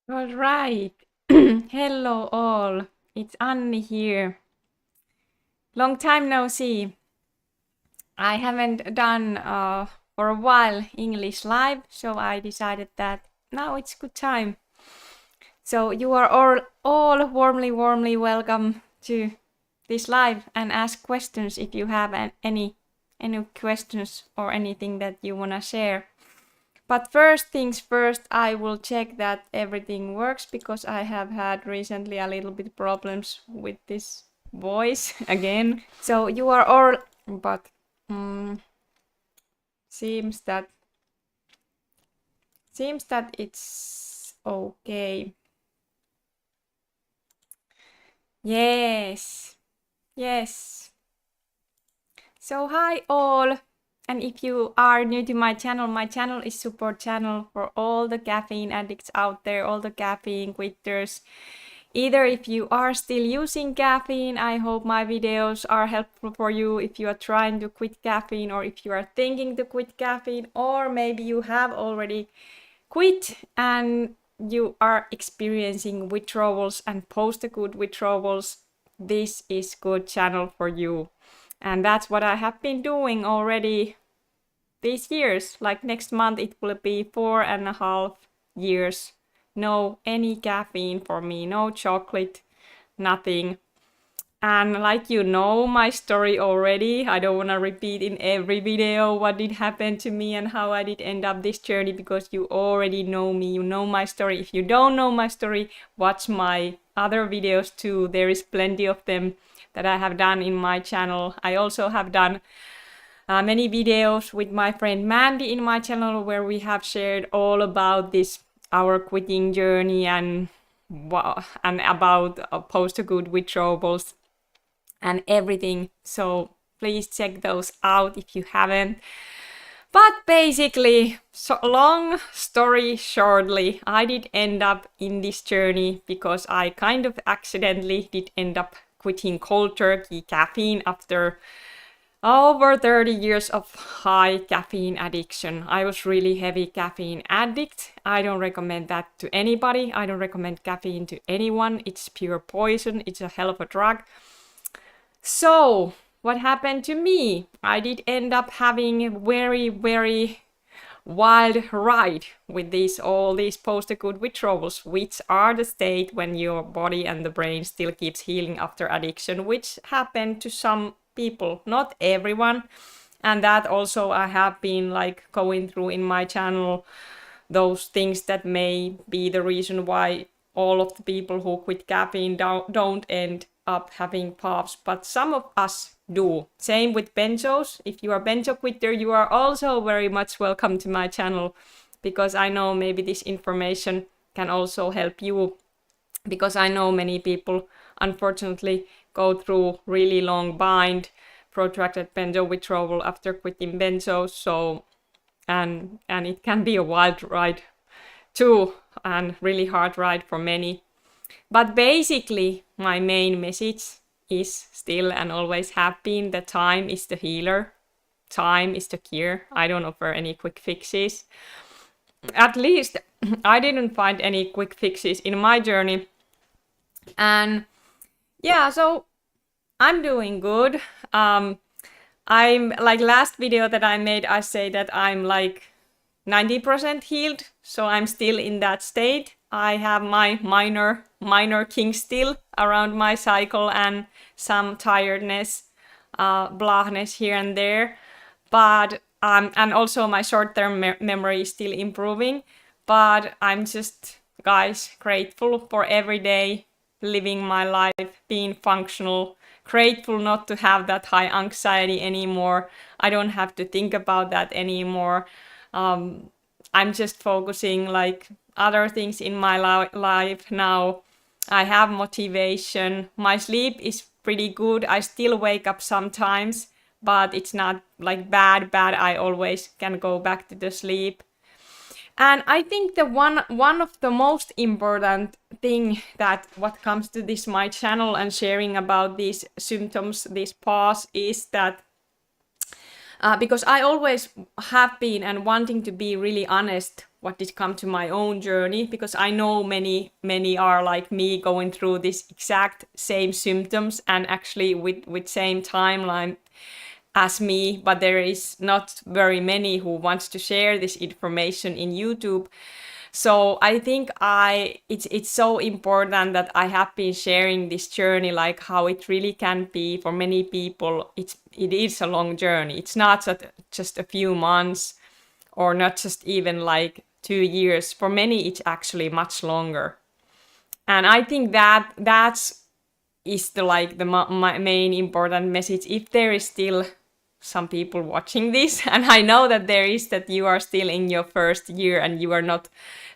All right. Hello all. It's Anni here. Long time no see. I haven't done for a while English live, so I decided that now it's good time. So you are all warmly welcome to this live and ask questions if you have any questions or anything that you wanna share. But first things first, I will check that everything works because I have had recently a little bit problems with this voice again. So you are all, but seems that it's okay. Yes, yes. So hi all. And if you are new to my channel is support channel for all the caffeine addicts out there, all the caffeine quitters. Either if you are still using caffeine, I hope my videos are helpful for you if you are trying to quit caffeine or if you are thinking to quit caffeine, or maybe you have already quit and you are experiencing withdrawals and post-acute withdrawals. This is good channel for you. And that's what I have been doing already these years. Like next month it will be 4.5 years. No any caffeine for me, no chocolate, nothing. And like you know my story already, I don't want to repeat in every video what did happen to me and how I did end up this journey because you already know me, you know my story. If you don't know my story, watch my other videos too. There is plenty of them that I have done in my channel. I also have done many videos with my friend Mandy in my channel where we have shared all about this our quitting journey and about post-acute withdrawals and everything. So please check those out if you haven't. But basically, so long story shortly, I did end up in this journey because I kind of accidentally did end up quitting cold turkey caffeine after over 30 years of high caffeine addiction. I was really heavy caffeine addict. I don't recommend that to anybody. I don't recommend caffeine to anyone. It's pure poison. It's a hell of a drug. So, what happened to me? I did end up having a very wild ride with all these post-acute withdrawals, which are the state when your body and the brain still keeps healing after addiction, which happened to some people, not everyone. And that also I have been like going through in my channel, those things that may be the reason why all of the people who quit caffeine don't end up having puffs, but some of us do. Same with benzos. If you are benzo quitter, you are also very much welcome to my channel because I know maybe this information can also help you, because I know many people unfortunately go through really long bind protracted benzo withdrawal after quitting benzos. So and it can be a wild ride too, and really hard ride for many. But basically, my main message is still and always have been that time is the healer, time is the cure. I don't offer any quick fixes. At least I didn't find any quick fixes in my journey. And yeah, so I'm doing good. I'm like last video that I made, I say that I'm like 90% healed, so I'm still in that state. I have my minor kinks still around my cycle and some tiredness, blahness here and there, but and also my short-term memory is still improving. But I'm just, guys, grateful for every day living my life, being functional, grateful not to have that high anxiety anymore. I don't have to think about that anymore. I'm just focusing like other things in my life now. I have motivation. My sleep is pretty good. I still wake up sometimes, but it's not like bad. I always can go back to the sleep. And I think the one of the most important thing that what comes to this my channel and sharing about these symptoms, this pause, is that because I always have been and wanting to be really honest what did come to my own journey, because I know many are like me going through this exact same symptoms and actually with same timeline as me, but there is not very many who wants to share this information in YouTube. So I think it's so important that I have been sharing this journey, like how it really can be for many people. It is a long journey. It's not just a few months, or not just even like 2 years. For many, it's actually much longer. And I think that's is the like the my main important message. If there is still some people watching this, and I know that there is, that you are still in your first year and you are not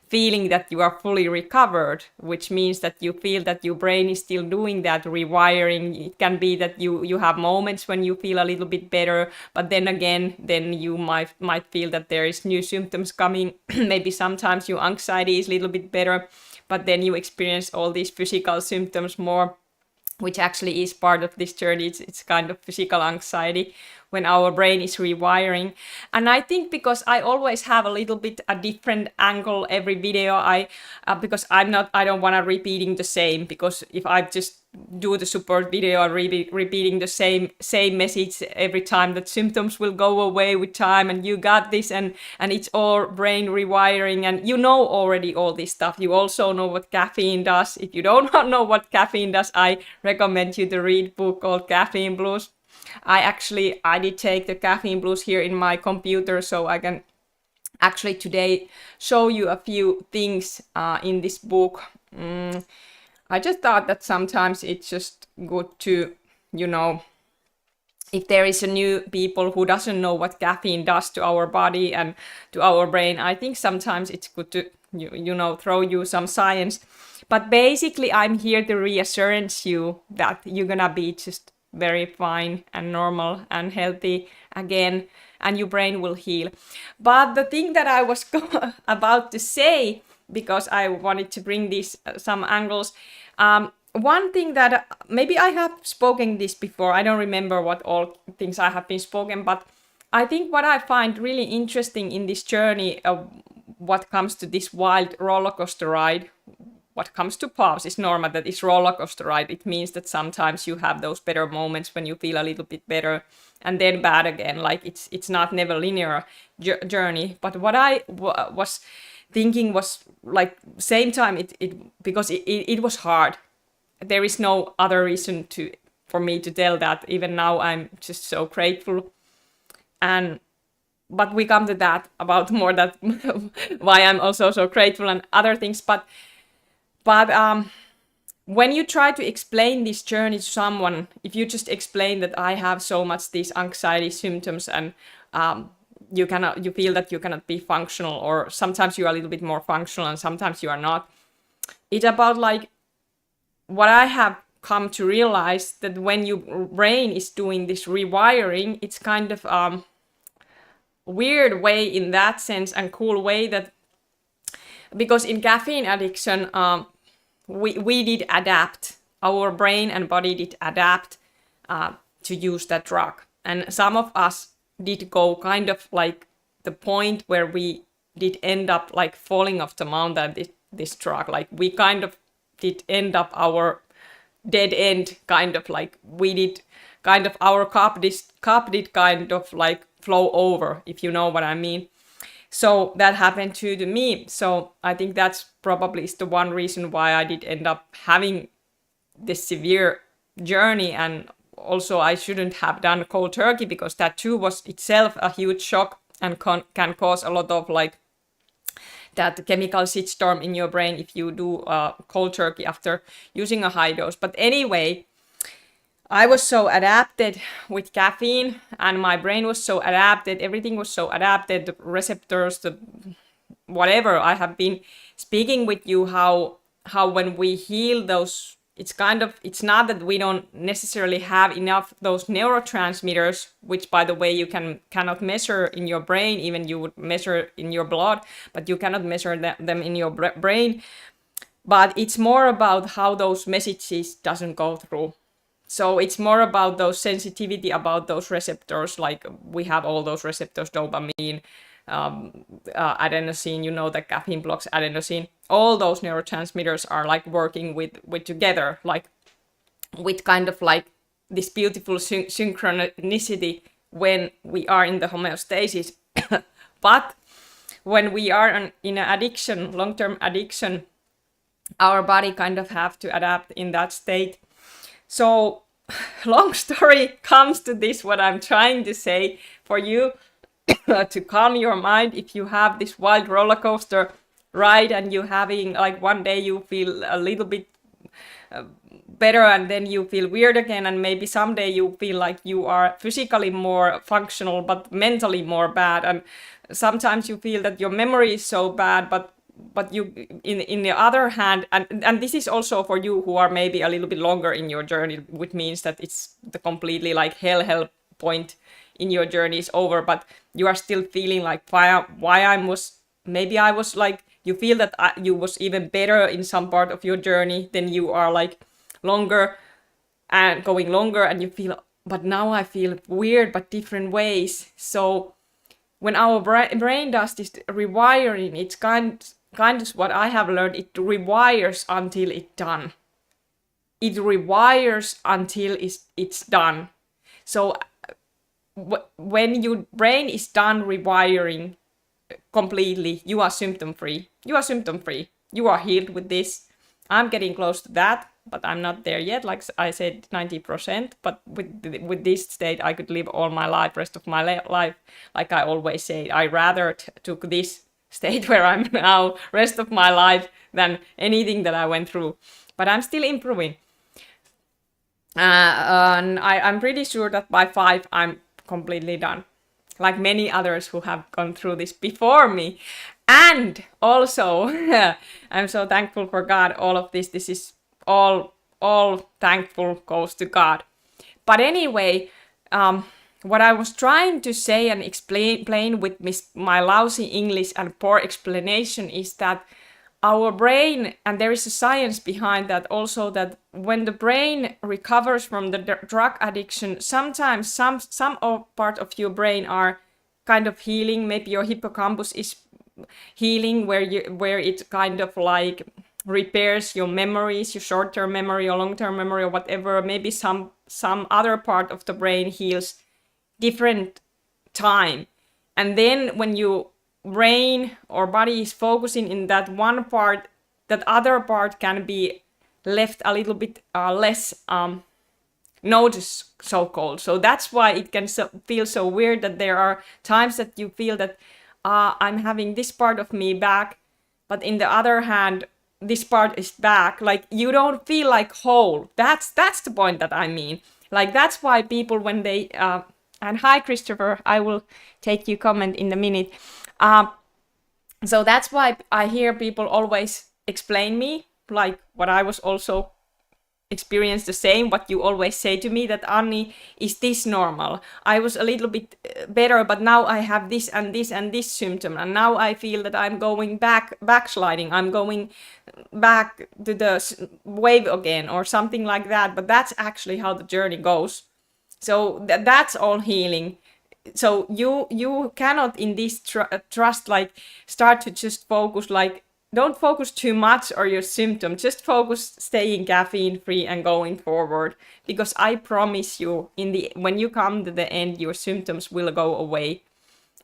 feeling that you are fully recovered, which means that you feel that your brain is still doing that rewiring. It can be that you have moments when you feel a little bit better, but then again, then you might feel that there is new symptoms coming. Maybe sometimes your anxiety is a little bit better, but then you experience all these physical symptoms more, which actually is part of this journey. It's kind of physical anxiety when our brain is rewiring. And I think because I always have a little bit a different angle every video, because I don't want to repeating the same, because if I just do the support video and repeating the same message every time, that symptoms will go away with time and you got this, and it's all brain rewiring, and you know already all this stuff. You also know what caffeine does. If you don't know what caffeine does, I recommend you to read a book called Caffeine Blues. I did take the Caffeine Blues here in my computer, so I can actually today show you a few things in this book. I just thought that sometimes it's just good to, if there is a new people who doesn't know what caffeine does to our body and to our brain, I think sometimes it's good to, throw you some science. But basically, I'm here to reassurance you that you're gonna be just very fine and normal and healthy again, and your brain will heal. But the thing that I was about to say, because I wanted to bring these some angles, one thing that maybe I have spoken this before, I don't remember what all things I have been spoken, but I think what I find really interesting in this journey of what comes to this wild roller coaster ride, what comes to pause is normal, that is roller coaster ride. It means that sometimes you have those better moments when you feel a little bit better, and then bad again. Like it's not never linear journey. But what I was thinking was like same time because it was hard. There is no other reason for me to tell that. Even now I'm just so grateful. But we come to that about more that why I'm also so grateful and other things. But when you try to explain this journey to someone, if you just explain that I have so much these anxiety symptoms and you feel that you cannot be functional, or sometimes you are a little bit more functional and sometimes you are not. It's about like what I have come to realize, that when your brain is doing this rewiring, it's kind of weird way in that sense, and cool way, that because in caffeine addiction, we did adapt, our brain and body did adapt to use that drug. And some of us did go kind of like the point where we did end up like falling off the mountain, this drug. Like we kind of did end up our dead end, kind of like we did kind of our cup did kind of like flow over, if you know what I mean. So that happened to me. So I think that's probably is the one reason why I did end up having this severe journey. And also I shouldn't have done cold turkey, because that too was itself a huge shock and can cause a lot of like that chemical shitstorm in your brain if you do cold turkey after using a high dose. But anyway, I was so adapted with caffeine, and my brain was so adapted, everything was so adapted, the receptors, the whatever. I have been speaking with you how when we heal those, it's not that we don't necessarily have enough those neurotransmitters, which by the way you cannot measure in your brain, even you would measure in your blood, but you cannot measure them in your brain. But it's more about how those messages doesn't go through. So it's more about those sensitivity about those receptors, like we have all those receptors, dopamine, adenosine, you know, the caffeine blocks adenosine. All those neurotransmitters are like working with together, like with kind of like this beautiful synchronicity when we are in the homeostasis. But when we are in an addiction, long-term addiction, our body kind of have to adapt in that state. So long story comes to this, what I'm trying to say for you to calm your mind. If you have this wild roller coaster ride and you having like one day you feel a little bit better and then you feel weird again, and maybe someday you feel like you are physically more functional but mentally more bad, and sometimes you feel that your memory is so bad, but you in the other hand, and this is also for you who are maybe a little bit longer in your journey, which means that it's the completely like hell point in your journey is over, but you are still feeling like why I was, maybe I was like, you feel that you was even better in some part of your journey, then you are like longer and going longer, and you feel, but now I feel weird but different ways. So when our brain does this rewiring, it's kind of what I have learned, it rewires until it's done. It rewires until it's done. So when your brain is done rewiring completely, you are symptom free. You are symptom free. You are healed with this. I'm getting close to that, but I'm not there yet. Like I said, 90%. But with this state, I could live all my life, rest of my life. Like I always say, I rather took this state where I'm now, rest of my life, than anything that I went through. But I'm still improving. And I'm pretty sure that by 5, I'm completely done. Like many others who have gone through this before me. And also, I'm so thankful for God, all of this. This is all thankful goes to God. But anyway, what I was trying to say and explain with my lousy English and poor explanation is that our brain, and there is a science behind that also, that when the brain recovers from the drug addiction, sometimes some part of your brain are kind of healing. Maybe your hippocampus is healing, where it kind of like repairs your memories, your short-term memory or long-term memory or whatever. Maybe some other part of the brain heals different time, and then when you brain or body is focusing in that one part, that other part can be left a little bit less notice, so-called. So that's why it can feel so weird that there are times that you feel that I'm having this part of me back, but in the other hand, this part is back. Like you don't feel like whole. That's the point that I mean. Like that's why people when they and hi Christopher, I will take you comment in a minute. So that's why I hear people always explain me, like what I was also experienced the same, what you always say to me, that Anni, is this normal? I was a little bit better, but now I have this and this and this symptom, and now I feel that I'm going backsliding, I'm going back to the wave again, or something like that. But that's actually how the journey goes. So that's all healing. So you cannot in this trust like start to just focus, like don't focus too much on your symptom, just focus staying caffeine free and going forward, because I promise you when you come to the end, your symptoms will go away,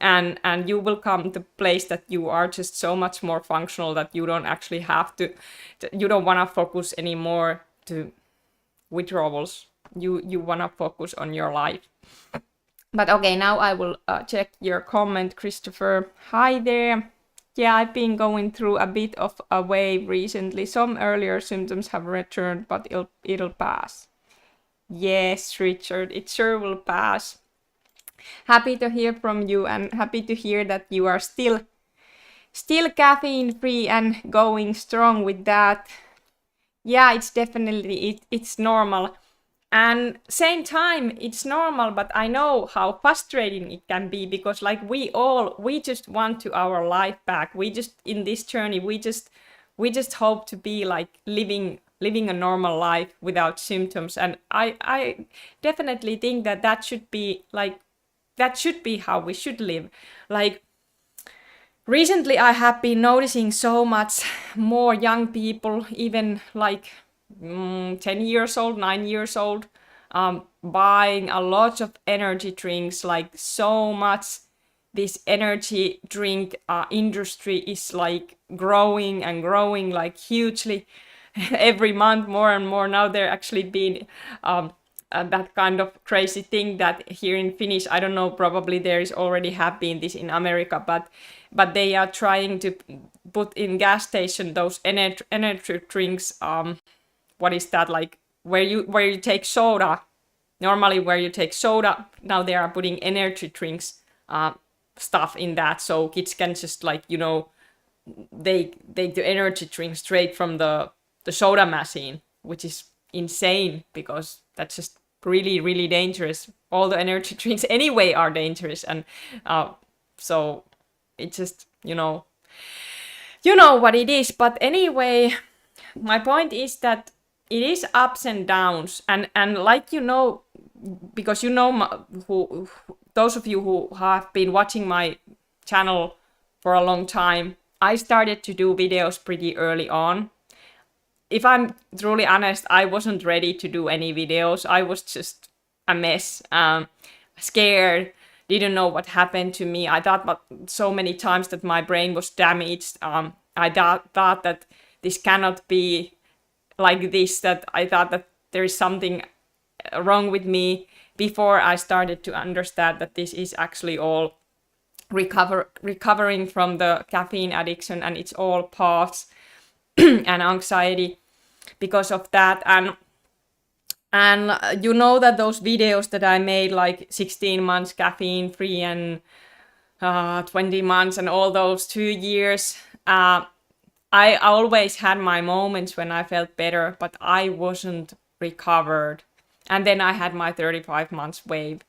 and you will come to a place that you are just so much more functional that you don't actually have to you don't want to focus anymore to withdrawals. You want to focus on your life. But okay, now I will check your comment, Christopher. Hi there. Yeah, I've been going through a bit of a wave recently. Some earlier symptoms have returned, but it'll pass. Yes, Richard, it sure will pass. Happy to hear from you, and happy to hear that you are still caffeine free and going strong with that. Yeah, it's definitely it's normal. And same time, it's normal, but I know how frustrating it can be, because like we just want our life back. We just, in this journey, we just hope to be like living living a normal life without symptoms. And I definitely think that that should be like, that should be how we should live. Like, recently I have been noticing so much more young people, even like 10 years old, 9 years old, buying a lot of energy drinks, like so much. This energy drink industry is like growing and growing like hugely every month, more and more. Now they're actually being that kind of crazy thing that here in Finnish, I don't know, probably there is already have been this in America, but they are trying to put in gas station those energy drinks. What is that, like where you take soda? Normally, where you take soda, now they are putting energy drinks stuff in that, so kids can just like, you know, they take the energy drink straight from the soda machine, which is insane because that's just really, really dangerous. All the energy drinks anyway are dangerous, and so it just, you know what it is. But anyway, my point is that it is ups and downs, and like, because who those of you who have been watching my channel for a long time, I started to do videos pretty early on. If I'm truly honest, I wasn't ready to do any videos. I was just a mess, scared, didn't know what happened to me. I thought so many times that my brain was damaged. I thought that this cannot be like this, that I thought that there is something wrong with me, before I started to understand that this is actually all recovering from the caffeine addiction, and it's all pause and anxiety because of that. And you know that those videos that I made, like 16 months caffeine free and 20 months and all those 2 years, I always had my moments when I felt better, but I wasn't recovered. And then I had my 35 months wave.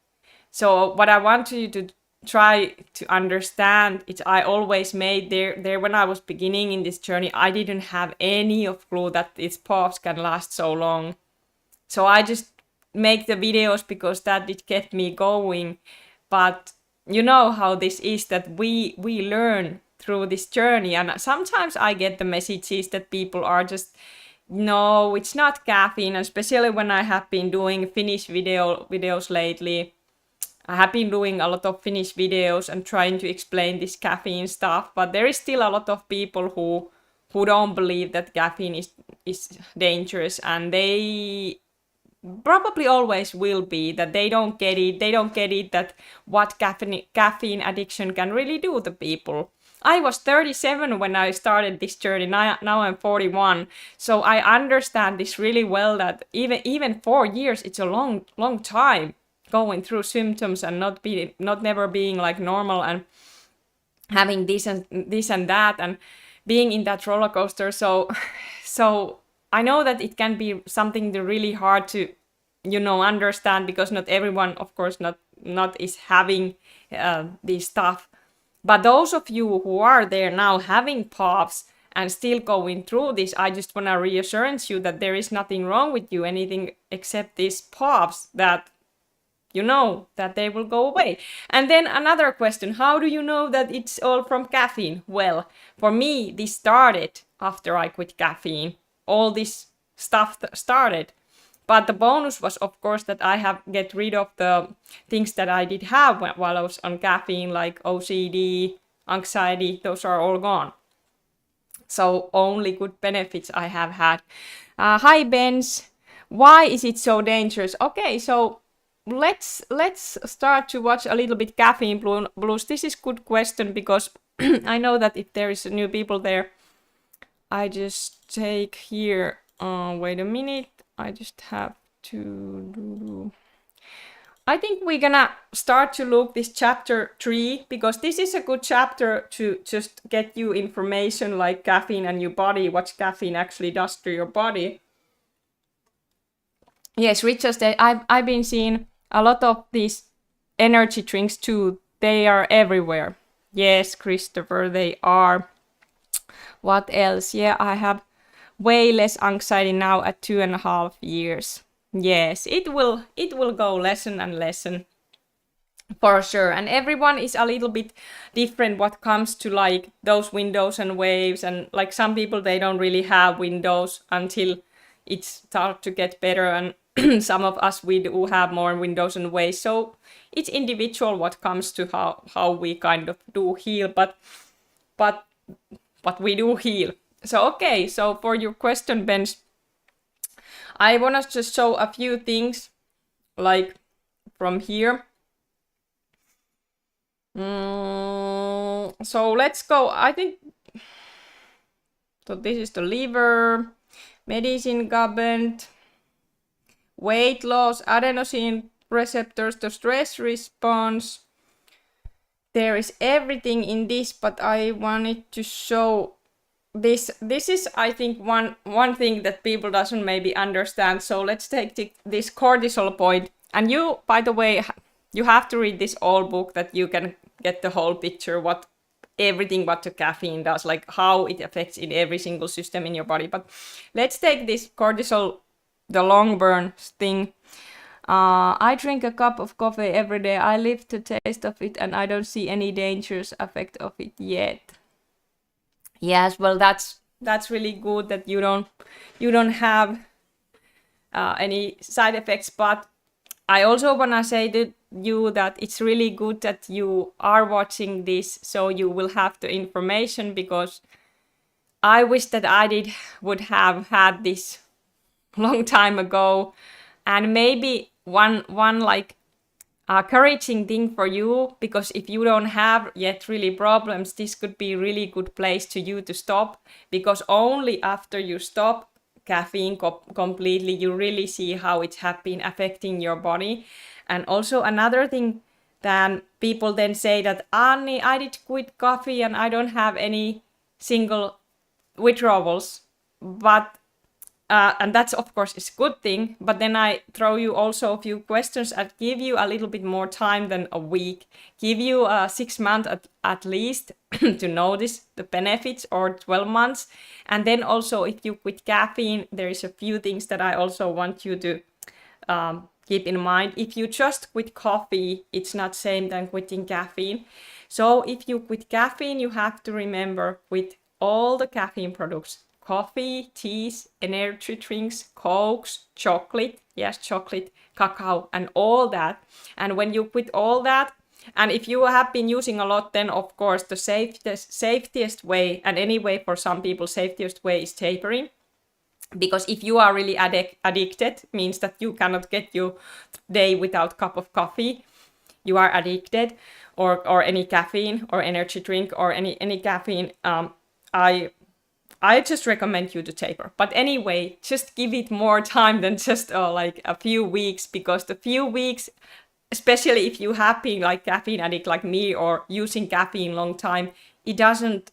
So what I want you to try to understand is, I always made there when I was beginning in this journey, I didn't have any of clue that this pause can last so long. So I just make the videos because that it kept me going. But you know how this is, that we learn through this journey, and sometimes I get the messages that people are just, no, it's not caffeine, and especially when I have been doing Finnish videos lately. I have been doing a lot of Finnish videos and trying to explain this caffeine stuff, but there is still a lot of people who don't believe that caffeine is dangerous, and they probably always will be, that they don't get it that what caffeine addiction can really do to people. I was 37 when I started this journey. Now I'm 41, so I understand this really well, that even 4 years, it's a long time going through symptoms and not never being like normal, and having this and that, and being in that roller coaster. So I know that it can be something really hard to understand, because not everyone, of course, not is having this stuff. But those of you who are there now having POFs and still going through this, I just want to reassure you that there is nothing wrong with you, anything except these POFs, that that they will go away. And then another question, how do you know that it's all from caffeine? Well, for me, this started after I quit caffeine. All this stuff started. But the bonus was, of course, that I have get rid of the things that I did have while I was on caffeine, like OCD, anxiety, those are all gone. So only good benefits I have had. Hi, Benz. Why is it so dangerous? Okay, so let's start to watch a little bit Caffeine Blues. This is good question, because I know that if there is new people there, I just take here, wait a minute, I just have to do. I think we're gonna start to look this chapter 3, because this is a good chapter to just get you information like caffeine and your body, what caffeine actually does to your body. Yes, Richard said, I've been seeing a lot of these energy drinks too. They are everywhere. Yes, Christopher, they are. What else? Yeah, I have way less anxiety now at 2.5 years. Yes, it will go lesson and lesson for sure. And everyone is a little bit different what comes to like those windows and waves, and like some people they don't really have windows until it starts to get better, and some of us we do have more windows and waves. So it's individual what comes to how we kind of do heal, but we do heal. So okay, so for your question, Ben, I want to just show a few things like from here. So let's go. I think so. This is the liver, medicine cabinet, weight loss, adenosine receptors, the stress response. There is everything in this, but I wanted to show this. This is, I think, one thing that people doesn't maybe understand. So let's take this cortisol point. And you, by the way, you have to read this whole book that you can get the whole picture everything what the caffeine does, like how it affects in every single system in your body. But let's take this cortisol, the long burn thing. I drink a cup of coffee every day. I live to taste of it, and I don't see any dangerous effect of it yet. Yes, well, that's really good that you don't have any side effects. But I also wanna say to you that it's really good that you are watching this, so you will have the information, because I wish that would have had this long time ago. And maybe one like encouraging thing for you, because if you don't have yet really problems, this could be a really good place to you to stop, because only after you stop caffeine completely you really see how it has been affecting your body. And also another thing, that people then say that Anni, I did quit coffee and I don't have any single withdrawals, but and that's of course is a good thing, but then I throw you also a few questions and give you a little bit more time than a week, give you 6 months at least to notice the benefits, or 12 months. And then also if you quit caffeine, there is a few things that I also want you to keep in mind. If you just quit coffee, it's not same than quitting caffeine. So if you quit caffeine, you have to remember quit all the caffeine products: coffee, teas, energy drinks, cokes, chocolate, yes, chocolate, cacao, and all that. And when you quit all that, and if you have been using a lot, then of course the safest way, and anyway for some people safest way is tapering. Because if you are really addicted, means that you cannot get your day without cup of coffee, you are addicted, or any caffeine or energy drink or any caffeine, I just recommend you to taper. But anyway, just give it more time than just like a few weeks, because the few weeks, especially if you have been like caffeine addict like me or using caffeine long time, it doesn't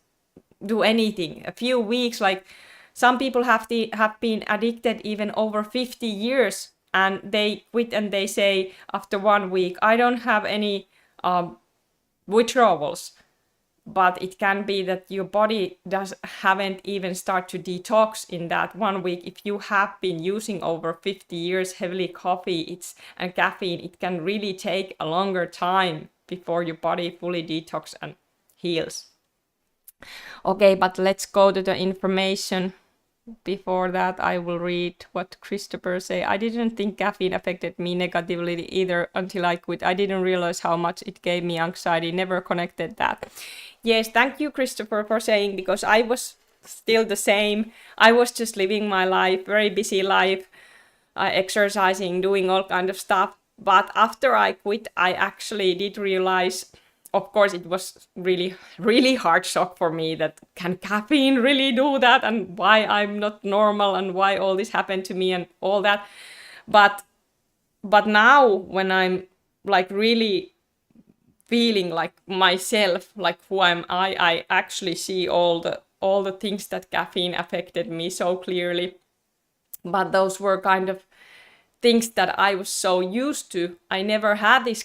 do anything. A few weeks, like some people have been addicted even over 50 years, and they quit and they say after 1 week, I don't have any withdrawals. But it can be that your body haven't even started to detox in that 1 week. If you have been using over 50 years heavily coffee and caffeine, it can really take a longer time before your body fully detox and heals. Okay, but let's go to the information. Before that, I will read what Christopher say. I didn't think caffeine affected me negatively either until I quit. I didn't realize how much it gave me anxiety. Never connected that. Yes, thank you, Christopher, for saying, because I was still the same. I was just living my life, very busy life, exercising, doing all kind of stuff. But after I quit, I actually did realize, of course, it was really, really hard shock for me that can caffeine really do that, and why I'm not normal, and why all this happened to me and all that. But now when I'm like really feeling like myself, like who I actually see all the things that caffeine affected me so clearly. But those were kind of things that I was so used to. I never had this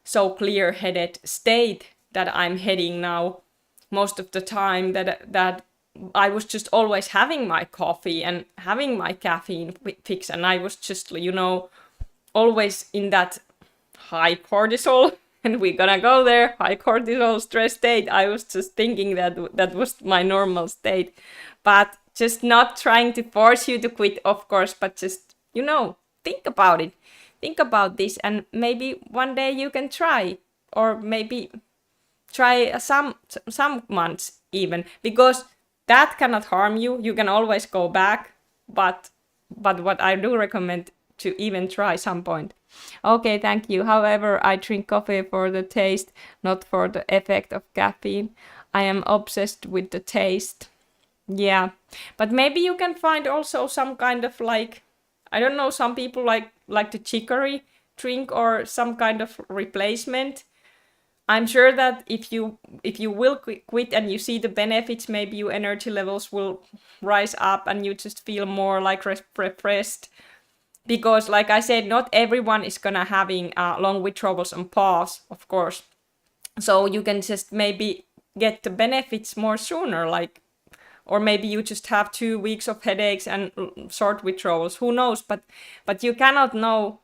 so clear-headed state that I'm heading now most of the time, that I was just always having my coffee and having my caffeine fix, and I was just, always in that high cortisol, and we're gonna go there, high cortisol stress state. I was just thinking that that was my normal state, but just not trying to force you to quit, of course, but just, think about it. Think about this, and maybe one day you can try, or maybe try some months even, because that cannot harm you. You can always go back, but what I do recommend to even try some point. Okay, thank you. However, I drink coffee for the taste, not for the effect of caffeine. I am obsessed with the taste. Yeah, but maybe you can find also some kind of I don't know, some people like the chicory drink or some kind of replacement. I'm sure that if you will quit and you see the benefits, maybe your energy levels will rise up and you just feel more refreshed. Because like I said, not everyone is gonna having long withdrawals and pause, of course. So you can just maybe get the benefits more sooner, or maybe you just have 2 weeks of headaches and short withdrawals. Who knows? But you cannot know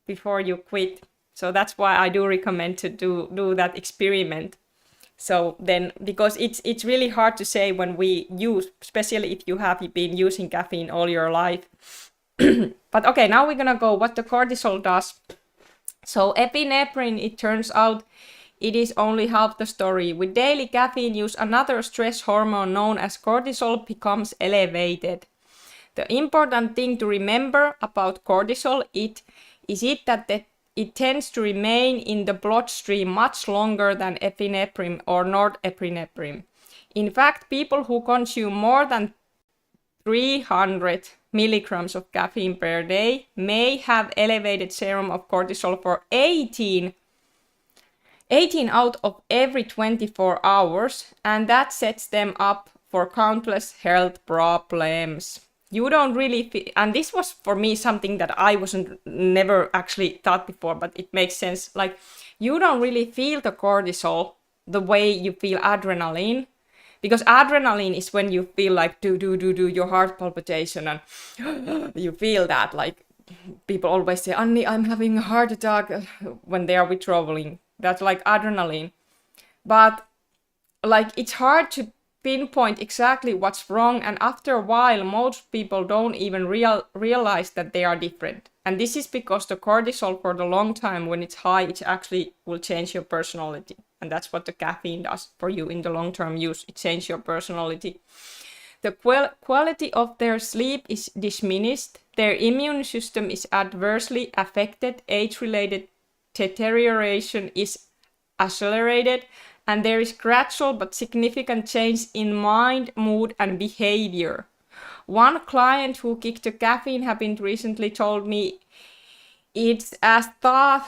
before you quit. So that's why I do recommend to do that experiment. So then, because it's really hard to say when we use, especially if you have been using caffeine all your life. But okay, now we're gonna go what the cortisol does. So epinephrine, it turns out, it is only half the story. With daily caffeine use, another stress hormone known as cortisol becomes elevated. The important thing to remember about cortisol is that it tends to remain in the bloodstream much longer than epinephrine or norepinephrine. In fact, people who consume more than 300 milligrams of caffeine per day may have elevated serum of cortisol for 18 out of every 24 hours, and that sets them up for countless health problems. You don't really feel, and this was for me something that I never actually thought before, but it makes sense. You don't really feel the cortisol the way you feel adrenaline, because adrenaline is when you feel do your heart palpitation, and you feel that, people always say, Anni, I'm having a heart attack when they are withdrawing. That's like adrenaline. But it's hard to pinpoint exactly what's wrong, and after a while most people don't even realize that they are different. And this is because the cortisol, for the long time when it's high, it actually will change your personality, and that's what the caffeine does for you in the long-term use. It changes your personality. The quality of their sleep is diminished, their immune system is adversely affected, age-related deterioration is accelerated, and there is gradual but significant change in mind, mood, and behavior. One client who kicked the caffeine habit recently told me, it's as though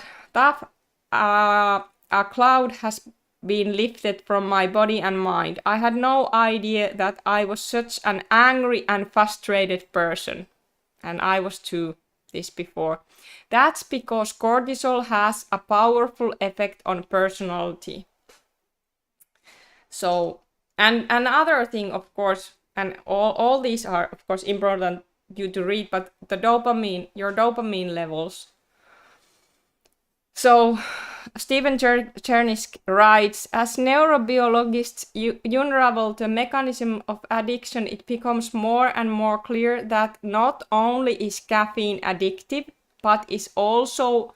a cloud has been lifted from my body and mind. I had no idea that I was such an angry and frustrated person. And I was too, this before. That's because cortisol has a powerful effect on personality. So, and another thing, of course, and all these are, of course, important you to read, but the dopamine, your dopamine levels. So, Stephen Chernisk writes, as neurobiologists unravel the mechanism of addiction, it becomes more and more clear that not only is caffeine addictive, but it also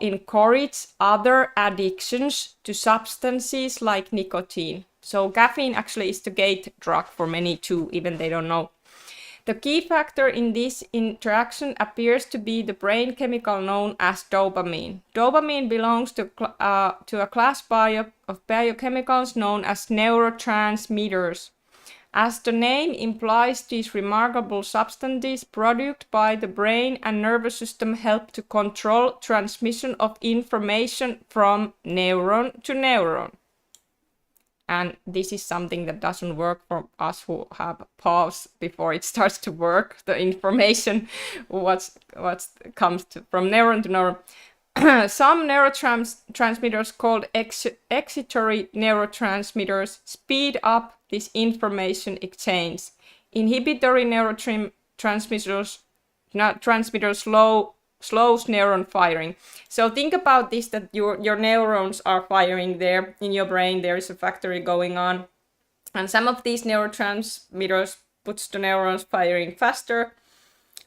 encourages other addictions to substances like nicotine. So caffeine actually is the gate drug for many too, even they don't know. The key factor in this interaction appears to be the brain chemical known as dopamine. Dopamine belongs to a class of biochemicals known as neurotransmitters. As the name implies, these remarkable substances produced by the brain and nervous system help to control transmission of information from neuron to neuron. And this is something that doesn't work for us who have pause before it starts to work, the information, what comes from neuron to neuron. Some neurotransmitters called excitatory neurotransmitters speed up this information exchange. Inhibitory neurotransmitters slows neuron firing. So think about this, that your neurons are firing there in your brain. There is a factory going on. And some of these neurotransmitters puts the neurons firing faster,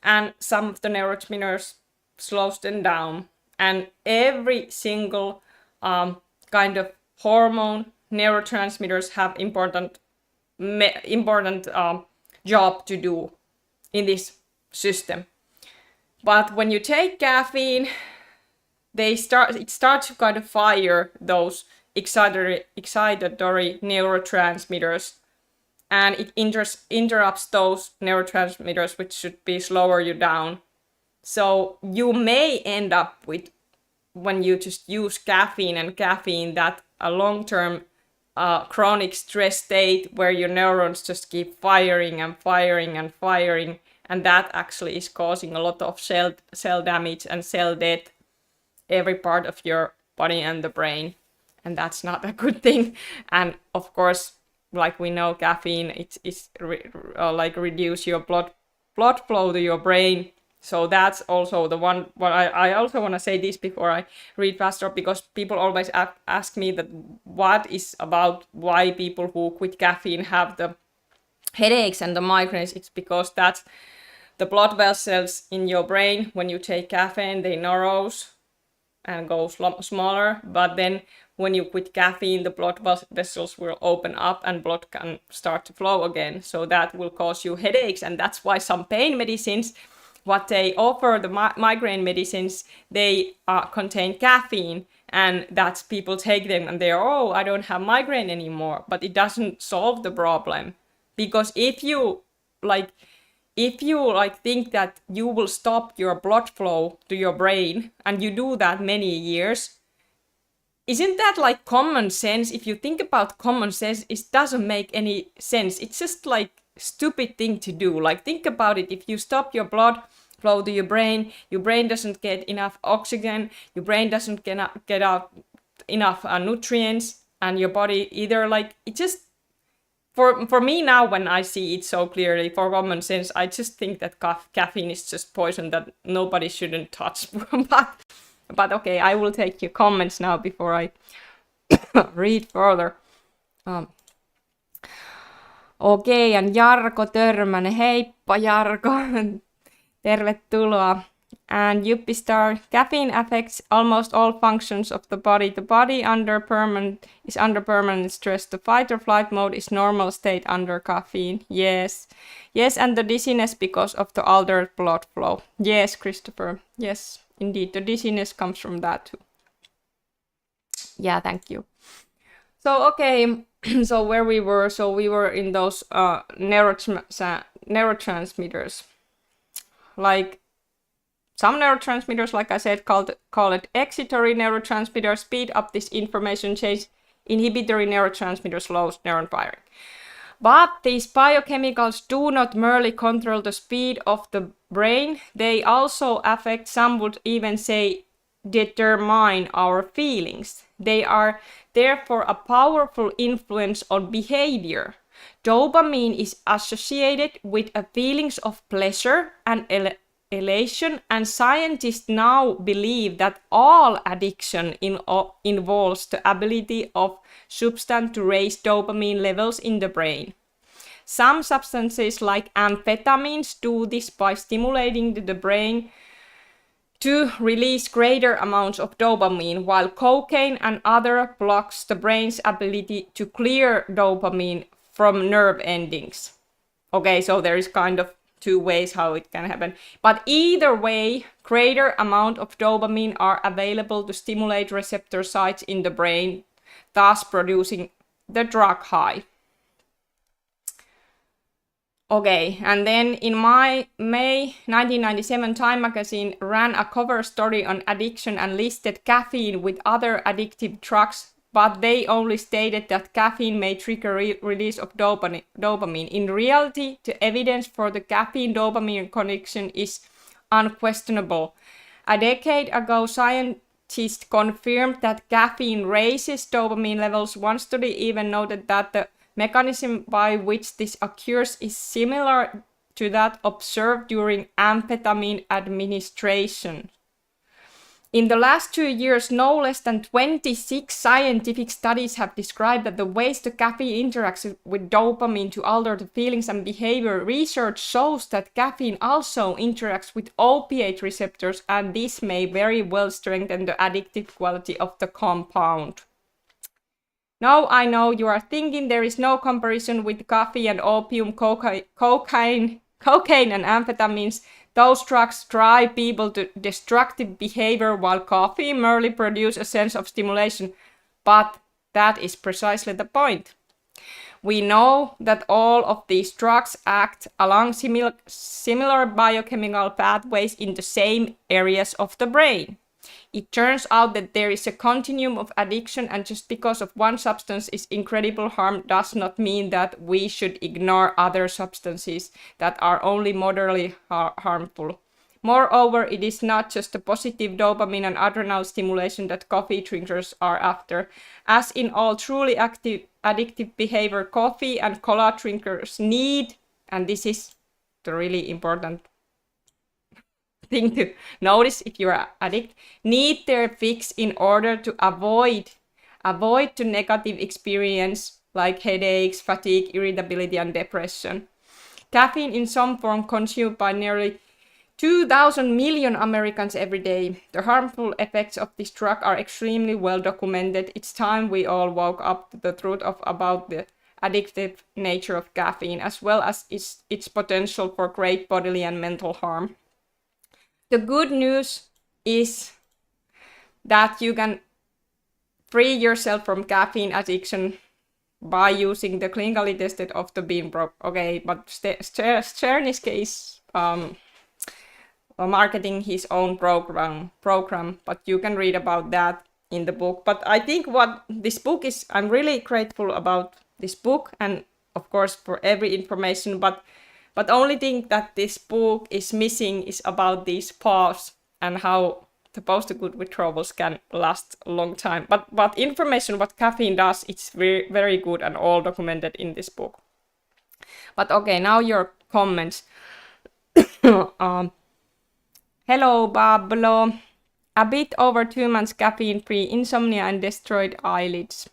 and some of the neurotransmitters slows them down. And every single kind of hormone neurotransmitters have important job to do in this system. But when you take caffeine, it starts to kind of fire those excitatory neurotransmitters, and it interrupts those neurotransmitters which should be slower you down. So you may end up with, when you just use caffeine, that a long-term chronic stress state where your neurons just keep firing and firing and firing, and that actually is causing a lot of cell damage and cell death every part of your body and the brain, and that's not a good thing. And of course, like we know, caffeine it's reduce your blood flow to your brain. So that's also the one. What I also want to say this before I read faster, because people always ask me that what is about why people who quit caffeine have the headaches and the migraines. It's because that's the blood vessels in your brain. When you take caffeine, they narrows and go smaller. But then when you quit caffeine, the blood vessels will open up and blood can start to flow again. So that will cause you headaches, and that's why some pain medicines, what they offer, the migraine medicines, they contain caffeine, and that's people take them and they're, oh, I don't have migraine anymore. But it doesn't solve the problem, because if you think that you will stop your blood flow to your brain, and you do that many years, isn't that like common sense? If you think about common sense, it doesn't make any sense. It's just like stupid thing to do. Like, think about it. If you stop your blood flow to your brain doesn't get enough oxygen, your brain doesn't get out enough nutrients, and your body either, like, it just, for me now, when I see it so clearly, for common sense, I just think that caffeine is just poison that nobody shouldn't touch. But okay, I will take your comments now before I read further. Okei, and Jarko Törmänen. Heippa Jarko! Tervetuloa. And Yuppi Star, caffeine affects almost all functions of the body. The body is under permanent stress. The fight or flight mode is normal state under caffeine. Yes, and the dizziness because of the altered blood flow. Yes, Christopher. Yes, indeed, the dizziness comes from that too. Yeah, thank you. So okay, so where we were, we were in those neurotransmitters. Like, some neurotransmitters, like I said, call it excitatory neurotransmitters, speed up this information change. Inhibitory neurotransmitters slows neuron firing. But these biochemicals do not merely control the speed of the brain, they also affect, some would even say, determine our feelings. They are therefore a powerful influence on behavior. Dopamine is associated with a feelings of pleasure and elation, and scientists now believe that all addiction involves the ability of substance to raise dopamine levels in the brain. Some substances like amphetamines do this by stimulating the brain to release greater amounts of dopamine, while cocaine and other blocks the brain's ability to clear dopamine from nerve endings. Okay, so there is kind of two ways how it can happen. But either way, greater amount of dopamine are available to stimulate receptor sites in the brain, thus producing the drug high. Okay, and then in May 1997, Time magazine ran a cover story on addiction and listed caffeine with other addictive drugs, but they only stated that caffeine may trigger release of dopamine. In reality, the evidence for the caffeine-dopamine connection is unquestionable. A decade ago, scientists confirmed that caffeine raises dopamine levels. One study even noted that the mechanism by which this occurs is similar to that observed during amphetamine administration. In the last 2 years, no less than 26 scientific studies have described that the ways the caffeine interacts with dopamine to alter the feelings and behavior. Research shows that caffeine also interacts with opiate receptors, and this may very well strengthen the addictive quality of the compound. Now I know you are thinking there is no comparison with coffee and opium, cocaine and amphetamines. Those drugs drive people to destructive behavior while coffee merely produces a sense of stimulation. But that is precisely the point. We know that all of these drugs act along similar biochemical pathways in the same areas of the brain. It turns out that there is a continuum of addiction, and just because of one substance is incredible harm does not mean that we should ignore other substances that are only moderately harmful. Moreover, it is not just the positive dopamine and adrenal stimulation that coffee drinkers are after. As in all truly addictive behavior, coffee and cola drinkers need, and this is the really important thing to notice if you're addict, need their fix in order to avoid the negative experience like headaches, fatigue, irritability, and depression. Caffeine in some form consumed by nearly 2,000 million Americans every day. The harmful effects of this drug are extremely well documented. It's time we all woke up to the truth about the addictive nature of caffeine, as well as its potential for great bodily and mental harm. The good news is that you can free yourself from caffeine addiction by using the clinically tested off the bean okay, but Cherniske is marketing his own program, but you can read about that in the book. But I think what this book is, I'm really grateful about this book and of course for every information, but the only thing that this book is missing is about these paths and how the post-acute withdrawals can last a long time. But information what caffeine does, it's very, very good and all documented in this book. But okay, now your comments. Hello, Pablo. A bit over 2 months caffeine-free, insomnia and destroyed eyelids.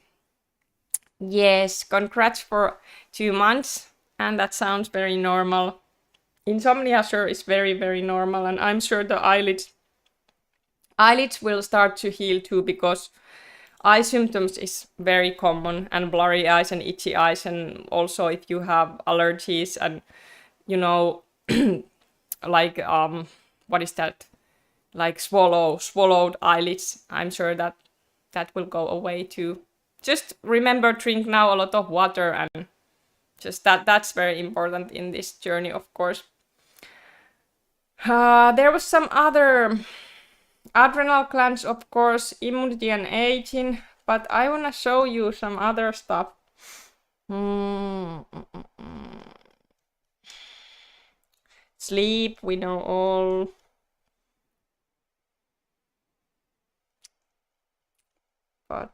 Yes, congrats for 2 months. And that sounds very normal. Insomnia sure is very, very normal. And I'm sure the eyelids will start to heal too, because eye symptoms is very common, and blurry eyes and itchy eyes, and also if you have allergies and, you know, like, what is that? Like swallowed eyelids. I'm sure that will go away too. Just remember, drink now a lot of water, and just that's very important in this journey, of course. There was some other adrenal glands, of course, immunity and aging, but I want to show you some other stuff. Sleep, we know all. But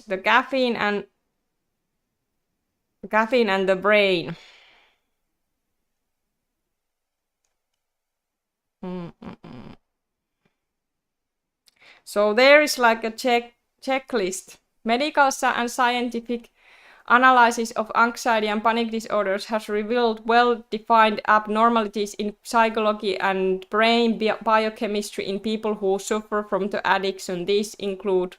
the caffeine and the brain. So there is like a checklist. Medical and scientific analysis of anxiety and panic disorders has revealed well-defined abnormalities in psychology and brain biochemistry in people who suffer from the addiction. These include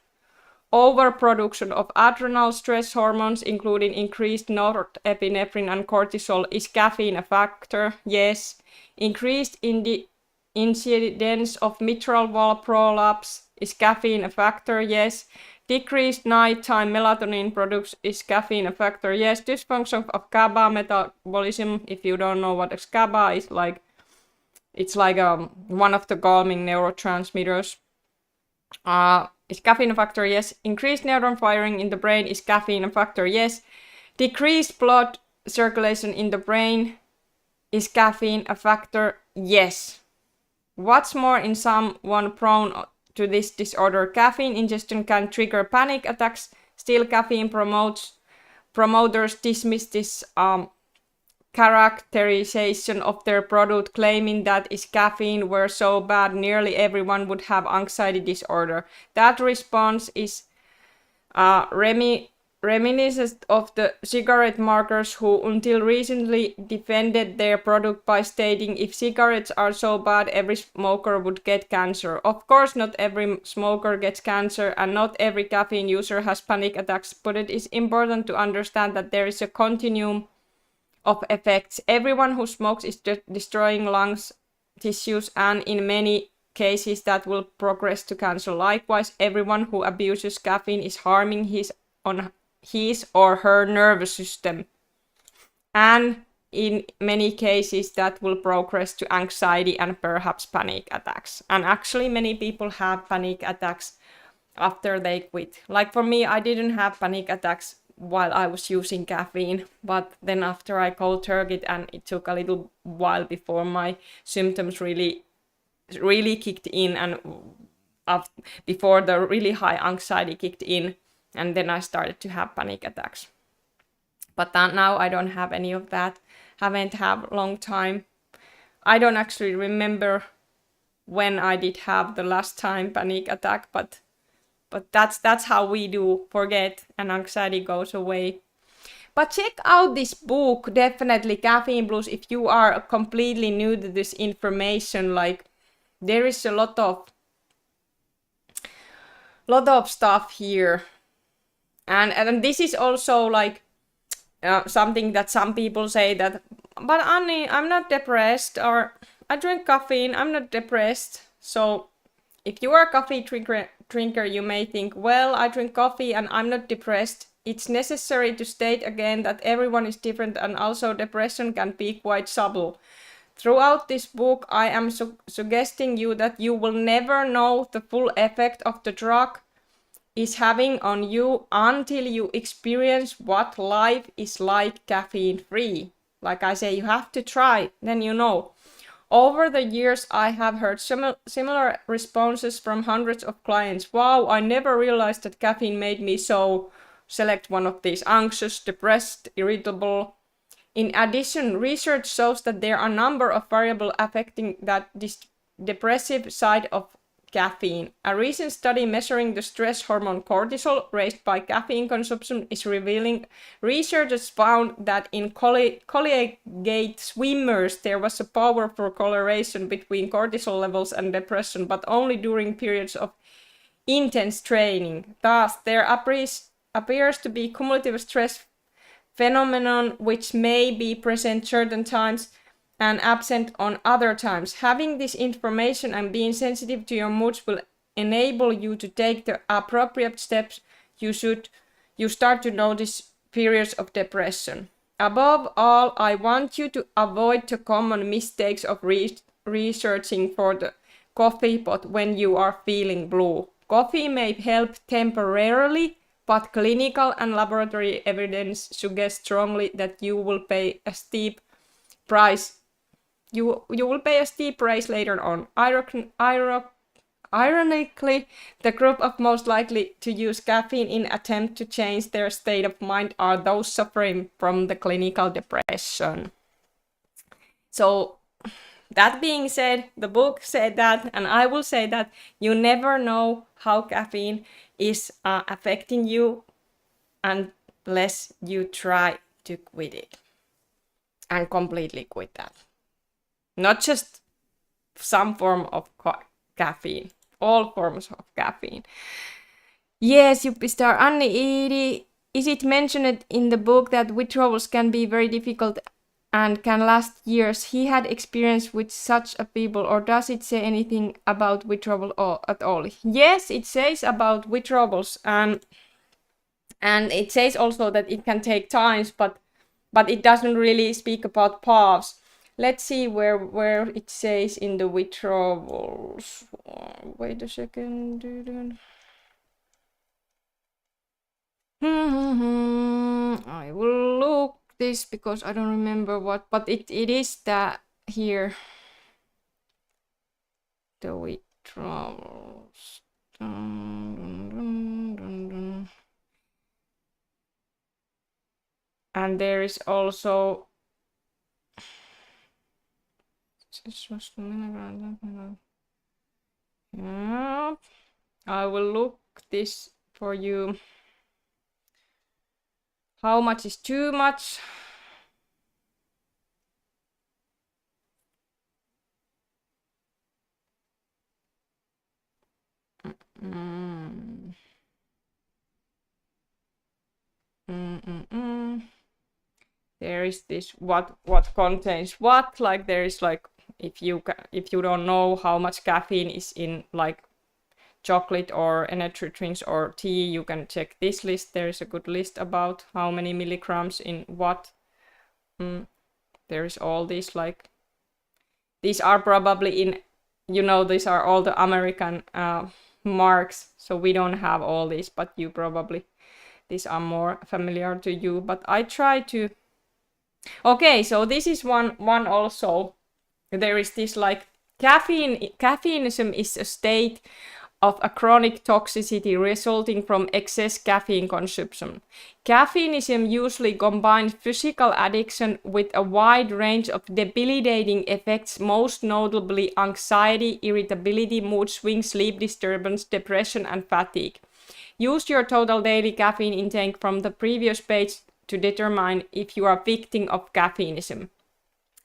overproduction of adrenal stress hormones, including increased norepinephrine and cortisol. Is caffeine a factor? Yes. Increased incidence of mitral valve prolapse. Is caffeine a factor? Yes. Decreased nighttime melatonin production. Is caffeine a factor? Yes. Dysfunction of GABA metabolism. If you don't know what GABA is, like, it's like one of the calming neurotransmitters. Is caffeine a factor? Yes. Increased neuron firing in the brain. Is caffeine a factor? Yes. Decreased blood circulation in the brain. Is caffeine a factor? Yes. What's more, in someone prone to this disorder, caffeine ingestion can trigger panic attacks. Still, caffeine promoters dismiss this characterization of their product, claiming that if caffeine were so bad, nearly everyone would have anxiety disorder. That response is reminiscent of the cigarette makers who until recently defended their product by stating if cigarettes are so bad every smoker would get cancer. Of course not every smoker gets cancer and not every caffeine user has panic attacks, but it is important to understand that there is a continuum of effects. Everyone who smokes is destroying lungs tissues and in many cases that will progress to cancer. Likewise, everyone who abuses caffeine is harming his or her nervous system, and in many cases that will progress to anxiety and perhaps panic attacks. And actually many people have panic attacks after they quit. Like for me, I didn't have panic attacks while I was using caffeine, but then after I cold turkeyed, and it took a little while before my symptoms really kicked in, and before the really high anxiety kicked in, and then I started to have panic attacks. But now I don't have any of that. Haven't had long time. I don't actually remember when I did have the last time panic attack, but that's how we do forget and anxiety goes away. But check out this book, definitely Caffeine Blues, if you are completely new to this information. Like there is a lot of stuff here, and this is also like something that some people say that, but Anni, I'm not depressed, or I drink caffeine, I'm not depressed. So if you are a coffee drinker, you may think, well, I drink coffee and I'm not depressed. It's necessary to state again that everyone is different, and also depression can be quite subtle. Throughout this book, I am suggesting you that you will never know the full effect of the drug is having on you until you experience what life is like caffeine-free. Like I say, you have to try, then you know. Over the years, I have heard similar responses from hundreds of clients. Wow, I never realized that caffeine made me so. Select one of these: anxious, depressed, irritable. In addition, research shows that there are a number of variables affecting that depressive side of caffeine. A recent study measuring the stress hormone cortisol raised by caffeine consumption is revealing. Researchers found that in collegiate swimmers there was a powerful correlation between cortisol levels and depression, but only during periods of intense training. Thus, there appears to be cumulative stress phenomenon which may be present certain times and absent on other times. Having this information and being sensitive to your moods will enable you to take the appropriate steps. You start to notice periods of depression. Above all, I want you to avoid the common mistakes of researching for the coffee pot when you are feeling blue. Coffee may help temporarily, but clinical and laboratory evidence suggests strongly that you will pay a steep price. You will pay a steep price later on. Ironically, the group of most likely to use caffeine in attempt to change their state of mind are those suffering from the clinical depression. So that being said, the book said that, and I will say that you never know how caffeine is affecting you unless you try to quit it and completely quit that. Not just some form of caffeine, all forms of caffeine. Yes, Juppistar. Anni, is it mentioned in the book that withdrawals can be very difficult and can last years? He had experience with such a people, or does it say anything about withdrawal at all? Yes, it says about withdrawals, and it says also that it can take times, but it doesn't really speak about paths. Let's see where it says in the withdrawals. Wait a second. I will look this because I don't remember what, but it is that here. The withdrawals. And there is also yeah, I will look this for you. How much is too much? There is this what contains what, like there is like if you don't know how much caffeine is in like chocolate or energy drinks or tea, you can check this list. There is a good list about how many milligrams in what. There is all these like, these are probably in, these are all the American marks, so we don't have all these, but you probably, these are more familiar to you. But I try to, okay, so this is one also. There is this like caffeineism is a state of a chronic toxicity resulting from excess caffeine consumption. Caffeineism usually combines physical addiction with a wide range of debilitating effects, most notably anxiety, irritability, mood swings, sleep disturbance, depression, and fatigue. Use your total daily caffeine intake from the previous page to determine if you are a victim of caffeineism.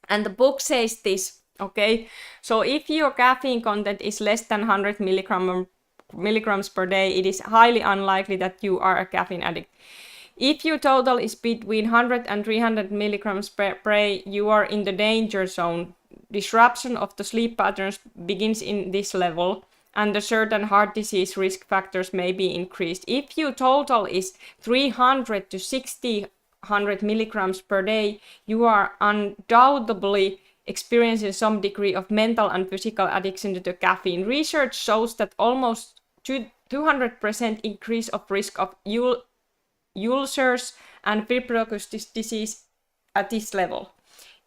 And the book says this, okay? So if your caffeine content is less than 100 milligrams per day, it is highly unlikely that you are a caffeine addict. If your total is between 100 and 300 milligrams per day, you are in the danger zone. Disruption of the sleep patterns begins in this level, and the certain heart disease risk factors may be increased. If your total is 300 to 600 milligrams per day, you are undoubtedly experiencing some degree of mental and physical addiction to the caffeine. Research shows that almost 200% increase of risk of ulcers and fibrosis disease at this level.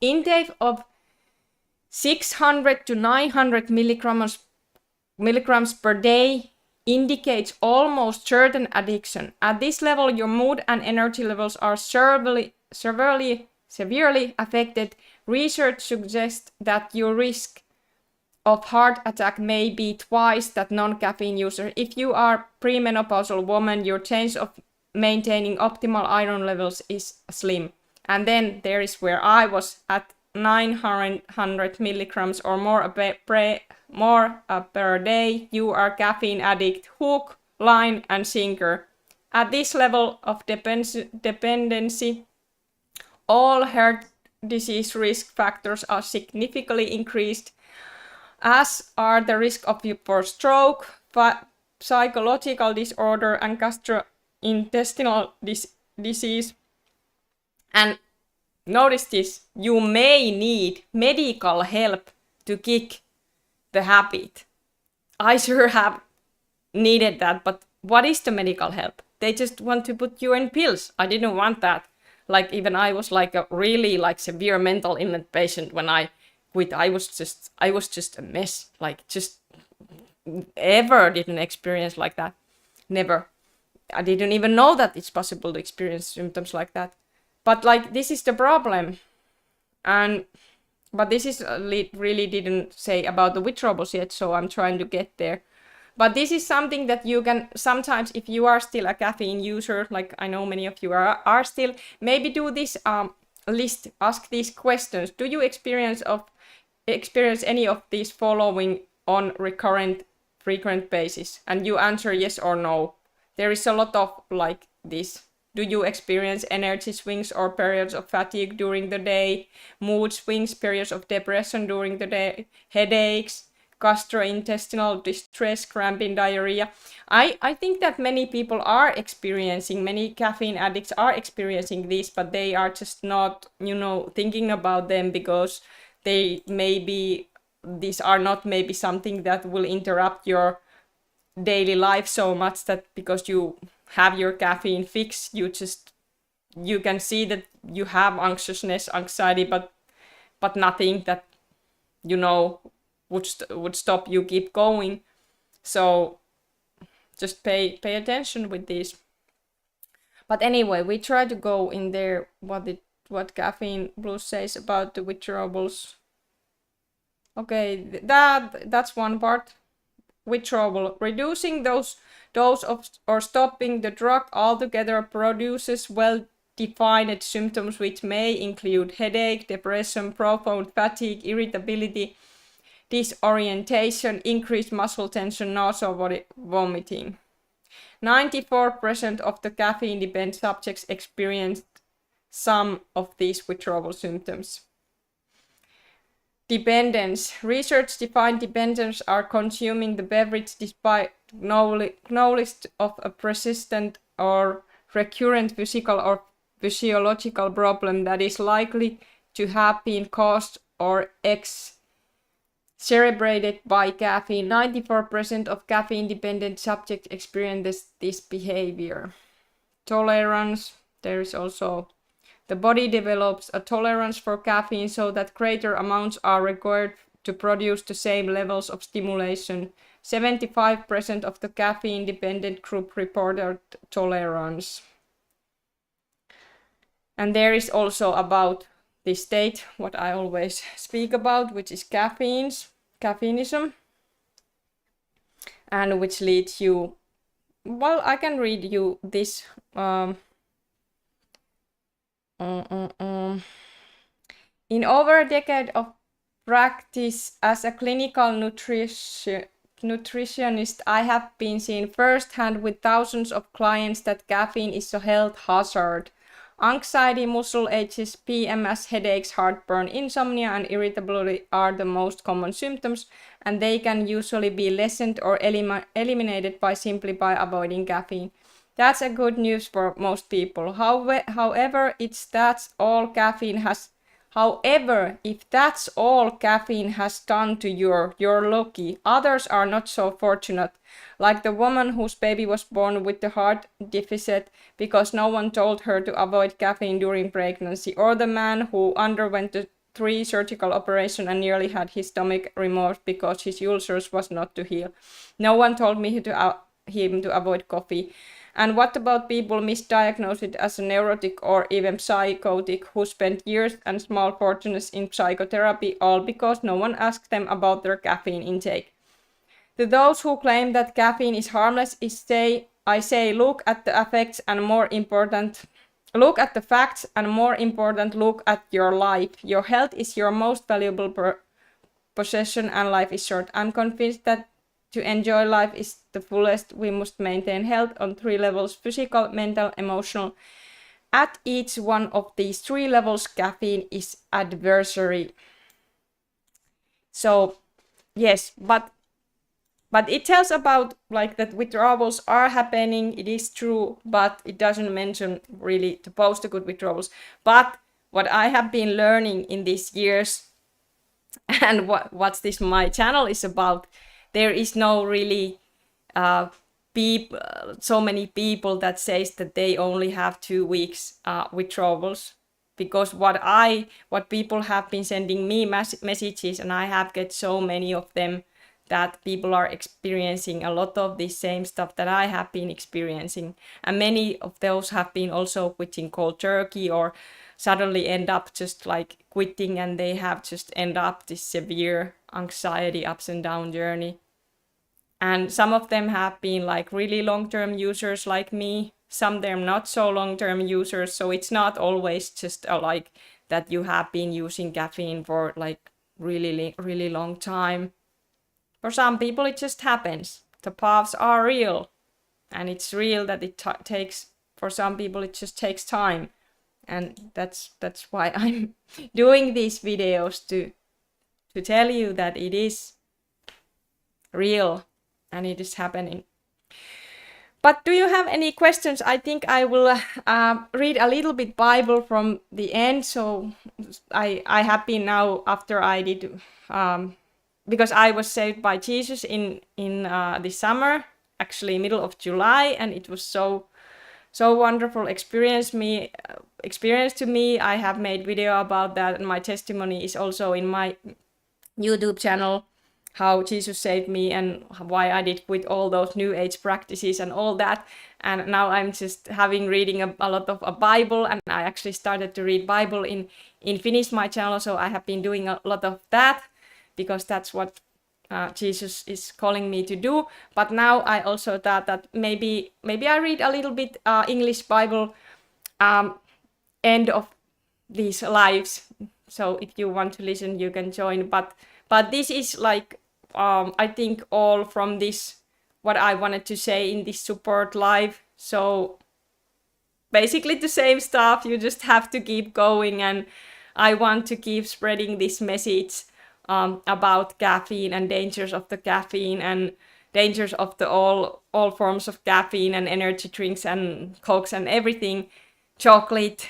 Intake of 600 to 900 milligrams per day indicates almost certain addiction. At this level, your mood and energy levels are severely affected. Research suggests that your risk of heart attack may be twice that non-caffeine user. If you are a premenopausal woman, your chance of maintaining optimal iron levels is slim. And then there is where I was at 900 milligrams or more per day. You are caffeine addict, hook, line, and sinker. At this level of dependency, all heart disease risk factors are significantly increased, as are the risk for stroke, psychological disorder, and gastrointestinal disease. And notice this, you may need medical help to kick the habit. I sure have needed that, but what is the medical help? They just want to put you in pills. I didn't want that. Like even I was like a really like severe mental illness patient when I quit. I was just a mess. Like just ever didn't experience like that. Never. I didn't even know that it's possible to experience symptoms like that. But like this is the problem. But this is really didn't say about the withdrawals yet, so I'm trying to get there. But this is something that you can sometimes, if you are still a caffeine user, like I know many of you are still, maybe do this list, ask these questions. Do you experience any of these following on recurrent, frequent basis? And you answer yes or no. There is a lot of like this. Do you experience energy swings or periods of fatigue during the day? Mood swings, periods of depression during the day, headaches, gastrointestinal distress, cramping, diarrhea. I think that many people are experiencing, many caffeine addicts are experiencing this, but they are just not, thinking about them because they maybe, these are not maybe something that will interrupt your daily life so much that because you have your caffeine fix, you just you can see that you have anxiousness, anxiety, but nothing that would stop you keep going. So just pay attention with these. But anyway, we try to go in there what Caffeine Blues says about the withdrawals. Okay, that's one part. Withdrawal. Reducing those dose of or stopping the drug altogether produces well-defined symptoms which may include headache, depression, profound fatigue, irritability, disorientation, increased muscle tension, nausea, vomiting. 94% of the caffeine-dependent subjects experienced some of these withdrawal symptoms. Dependence. Research defined dependence are consuming the beverage despite knowledge of a persistent or recurrent physical or physiological problem that is likely to have been caused or exacerbated by caffeine. 94% of caffeine-dependent subjects experience this behavior. Tolerance. There is also the body develops a tolerance for caffeine so that greater amounts are required to produce the same levels of stimulation. 75% of the caffeine-dependent group reported tolerance. And there is also about this state, what I always speak about, which is caffeineism, and which leads you, well, I can read you this. In over a decade of practice as a clinical nutritionist, I have been seeing firsthand with thousands of clients that caffeine is a health hazard. Anxiety, muscle aches, PMS, headaches, heartburn, insomnia, and irritability are the most common symptoms, and they can usually be lessened or eliminated simply by avoiding caffeine. That's a good news for most people. However, if that's all caffeine has done to you're lucky. Others are not so fortunate, like the woman whose baby was born with the heart deficit because no one told her to avoid caffeine during pregnancy, or the man who underwent the 3 surgical operations and nearly had his stomach removed because his ulcers was not to heal. No one told me him to avoid coffee. And what about people misdiagnosed as a neurotic or even psychotic who spent years and small fortunes in psychotherapy, all because no one asked them about their caffeine intake? To those who claim that caffeine is harmless, I say look at the facts and more important, look at your life. Your health is your most valuable possession and life is short. I'm convinced that to enjoy life is the fullest, we must maintain health on 3 levels: physical, mental, emotional. At each one of these 3 levels, caffeine is adversary. So, yes, but it tells about like that withdrawals are happening, it is true, but it doesn't mention really the post-acute withdrawals. But what I have been learning in these years, and what's this my channel is about, there is no really so many people that says that they only have 2 weeks withdrawals, because what people have been sending me messages, and I have get so many of them, that people are experiencing a lot of the same stuff that I have been experiencing, and many of those have been also quitting cold turkey or suddenly end up just like quitting, and they have just end up this severe anxiety ups and down journey. And some of them have been like really long-term users like me, some they're not so long-term users, so it's not always just like that you have been using caffeine for like really long time. For some people it just happens. The paths are real, and it's real that it takes, for some people it just takes time, and that's why I'm doing these videos, to tell you that it is real and it is happening. But do you have any questions? I think I will read a little bit Bible from the end. So I have been now, after I did, because I was saved by Jesus in the summer, actually middle of July, and it was so so wonderful experience to me. I have made video about that, and my testimony is also in my YouTube channel, how Jesus saved me and why I did quit all those new age practices and all that. And now I'm just reading a lot of a Bible, and I actually started to read Bible in Finnish, my channel. So I have been doing a lot of that because that's what Jesus is calling me to do. But now I also thought that maybe I read a little bit English Bible end of these lives. So if you want to listen, you can join. But this is like I think all from this what I wanted to say in this support live. So basically the same stuff. You just have to keep going, and I want to keep spreading this message about caffeine and dangers of the caffeine and dangers of the all forms of caffeine and energy drinks and cokes and everything, chocolate.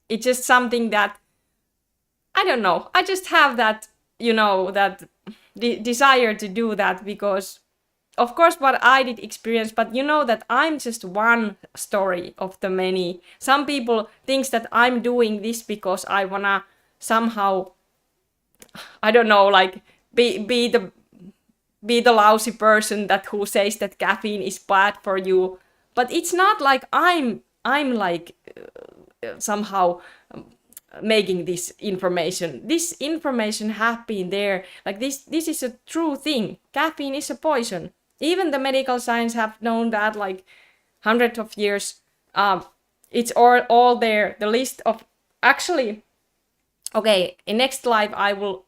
It's just something that I don't know. I just have that, that desire to do that because, of course, what I did experience, but that I'm just one story of the many. Some people think that I'm doing this because I wanna somehow, I don't know, like be the lousy person that who says that caffeine is bad for you. But it's not like I'm like somehow making this information. This information have been there. Like this is a true thing. Caffeine is a poison. Even the medical science have known that like hundreds of years. It's all there. The list of actually. Okay, in next live I will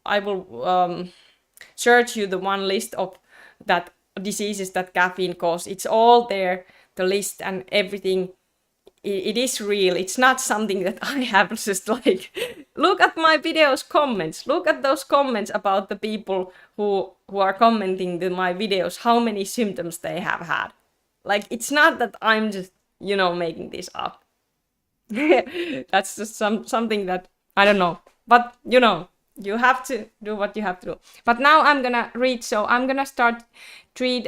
search you the one list of that diseases that caffeine cause. It's all there. The list and everything. It is real. It's not something that I have just like, look at my videos comments. Look at those comments about the people who are commenting to my videos, how many symptoms they have had. Like, it's not that I'm just, making this up. That's just something that, I don't know. But, you have to do what you have to do. But now I'm gonna read, so I'm gonna start to read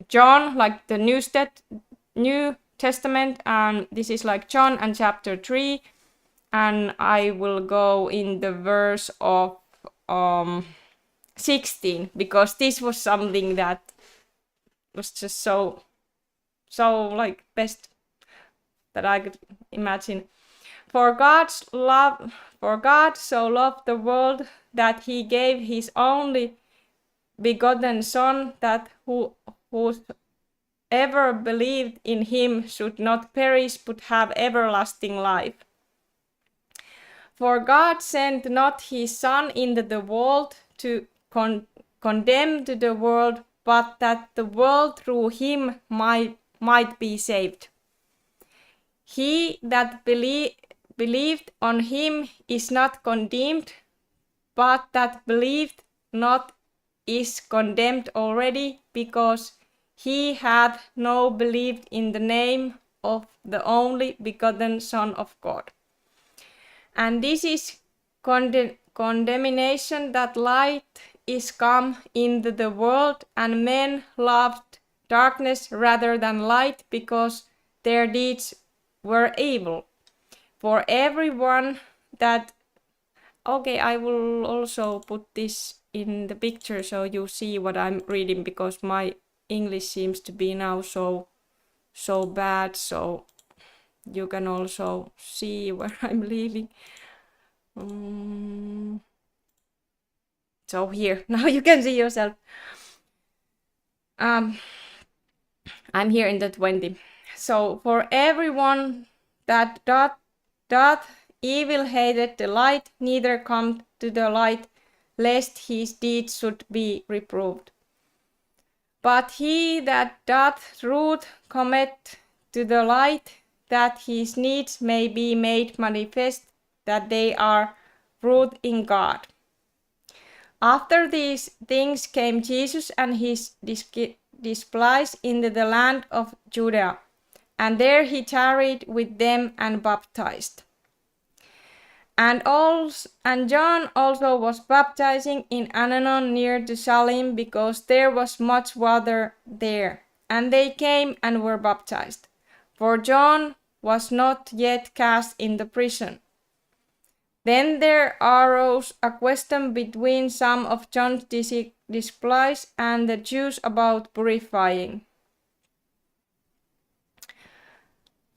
John, like the New Testament, and this is like John and chapter 3, and I will go in the verse of 16 because this was something that was just so like best that I could imagine. For God so loved the world that he gave his only begotten Son, that whoever believed in him should not perish but have everlasting life. For God sent not his Son into the world to condemn to the world, but that the world through him might be saved. He that believed on him is not condemned, but that believed not is condemned already, because he hath no believed in the name of the only begotten Son of God. And this is condemnation, that light is come into the world, and men loved darkness rather than light, because their deeds were evil. For everyone that... Okay, I will also put this in the picture so you see what I'm reading, because my English seems to be now so bad, so you can also see where I'm leaving. So here, now you can see yourself. I'm here in the 20. So for everyone that doth evil hated the light, neither come to the light, lest his deeds should be reproved. But he that doth truth cometh to the light, that his needs may be made manifest, that they are wrought in God. After these things came Jesus and his disciples into the land of Judea, and there he tarried with them and baptized. And John also was baptizing in Aenon near to Salim, because there was much water there. and they came and were baptized, for John was not yet cast into prison. Then there arose a question between some of John's disciples and the Jews about purifying.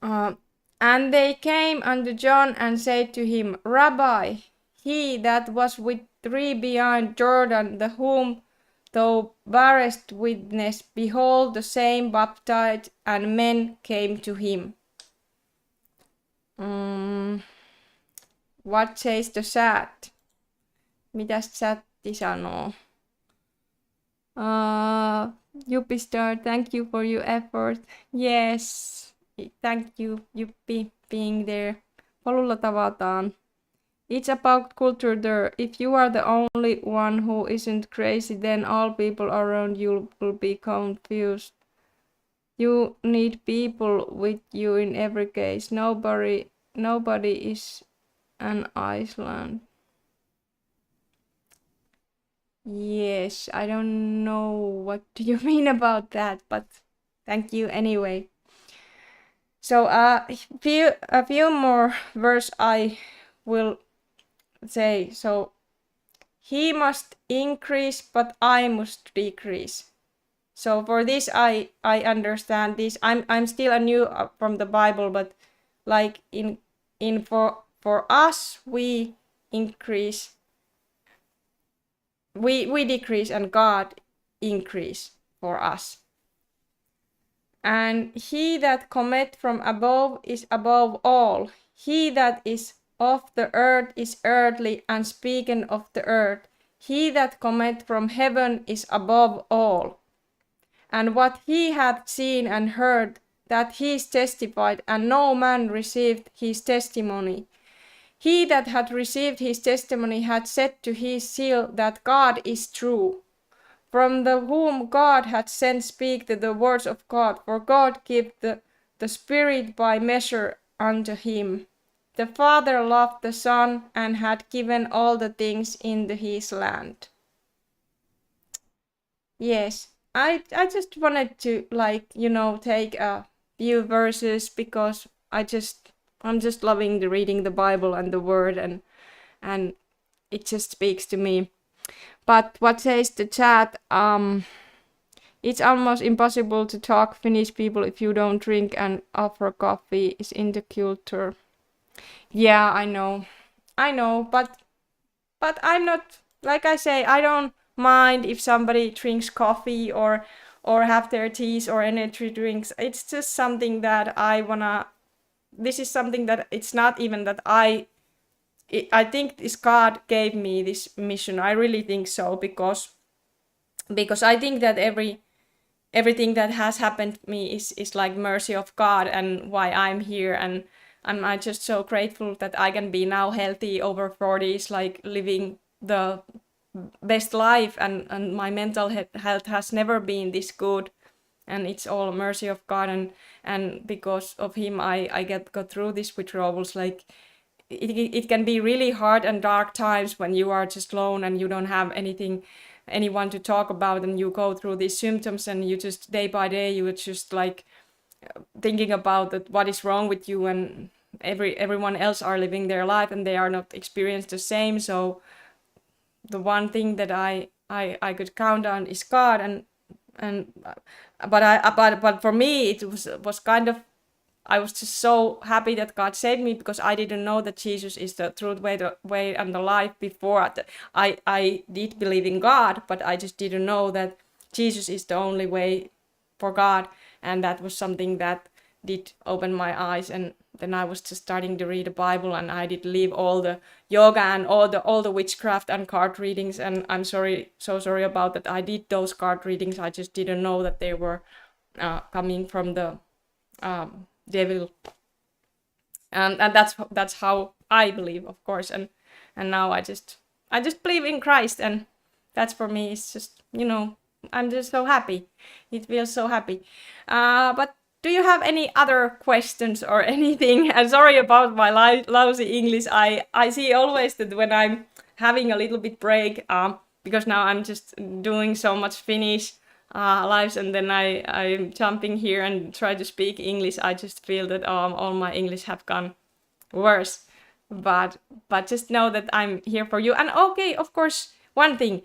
And they came unto John and said to him, Rabbi, he that was with thee beyond Jordan, the whom thou barest witness, behold, the same baptized, and men came to him. What says the chat? Mitäs chatti sanoo? Yupistar, thank you for your effort. Yes. Thank you, Juppi, being there. Polulla tavataan. It's about culture there. If you are the only one who isn't crazy, then all people around you will be confused. You need people with you in every case. Nobody is an island. Yes, I don't know what do you mean about that, but thank you anyway. So a few more words I will say. So he must increase, but I must decrease. So for this I understand this. I'm still a new from the Bible, but like in for us we increase, we decrease, and God increase for us. And he that cometh from above is above all. He that is of the earth is earthly, and speaking of the earth. He that cometh from heaven is above all. And what he hath seen and heard, that he is testified, and no man received his testimony. He that had received his testimony had said to his seal that God is true. From the whom God had sent speak the words of God, for God gave the Spirit by measure unto him. The Father loved the Son, and had given all the things into his land. Yes, I just wanted to take a few verses because I'm just loving reading the Bible and the Word, and it just speaks to me. But what says the chat? It's almost impossible to talk Finnish people if you don't drink and offer coffee is in the culture. Yeah, I know, but I'm not, like I say, I don't mind if somebody drinks coffee or have their teas or energy drinks. It's just something that this is something that it's not even that I think this God gave me this mission. I really think so, because I think that everything that has happened to me is like mercy of God and why I'm here, and I'm just so grateful that I can be now healthy over 40s, like living the best life, and my mental health has never been this good, and it's all mercy of God, and because of him I got through these withdrawals. Like it can be really hard and dark times when you are just alone and you don't have anyone to talk about, and you go through these symptoms, and you just day by day you would just like thinking about that what is wrong with you, and everyone else are living their life and they are not experienced the same. So the one thing that I could count on is God, but for me it was kind of, I was just so happy that God saved me, because I didn't know that Jesus is the truth, way and the life before. I did believe in God, but I just didn't know that Jesus is the only way for God, and that was something that did open my eyes. And then I was just starting to read the Bible, and I did leave all the yoga and all the witchcraft and card readings, and I'm so sorry about that. I did those card readings, I just didn't know that they were coming from the devil, and that's how I believe, of course, and now I just believe in Christ, and that's for me, it's just, I'm just so happy. It feels so happy. But do you have any other questions or anything? I'm sorry about my lousy English. I see always that when I'm having a little bit break, because now I'm just doing so much Finnish, lives, and then I'm jumping here and try to speak English, I just feel that all my English have gone worse. But just know that I'm here for you. And okay, of course, one thing,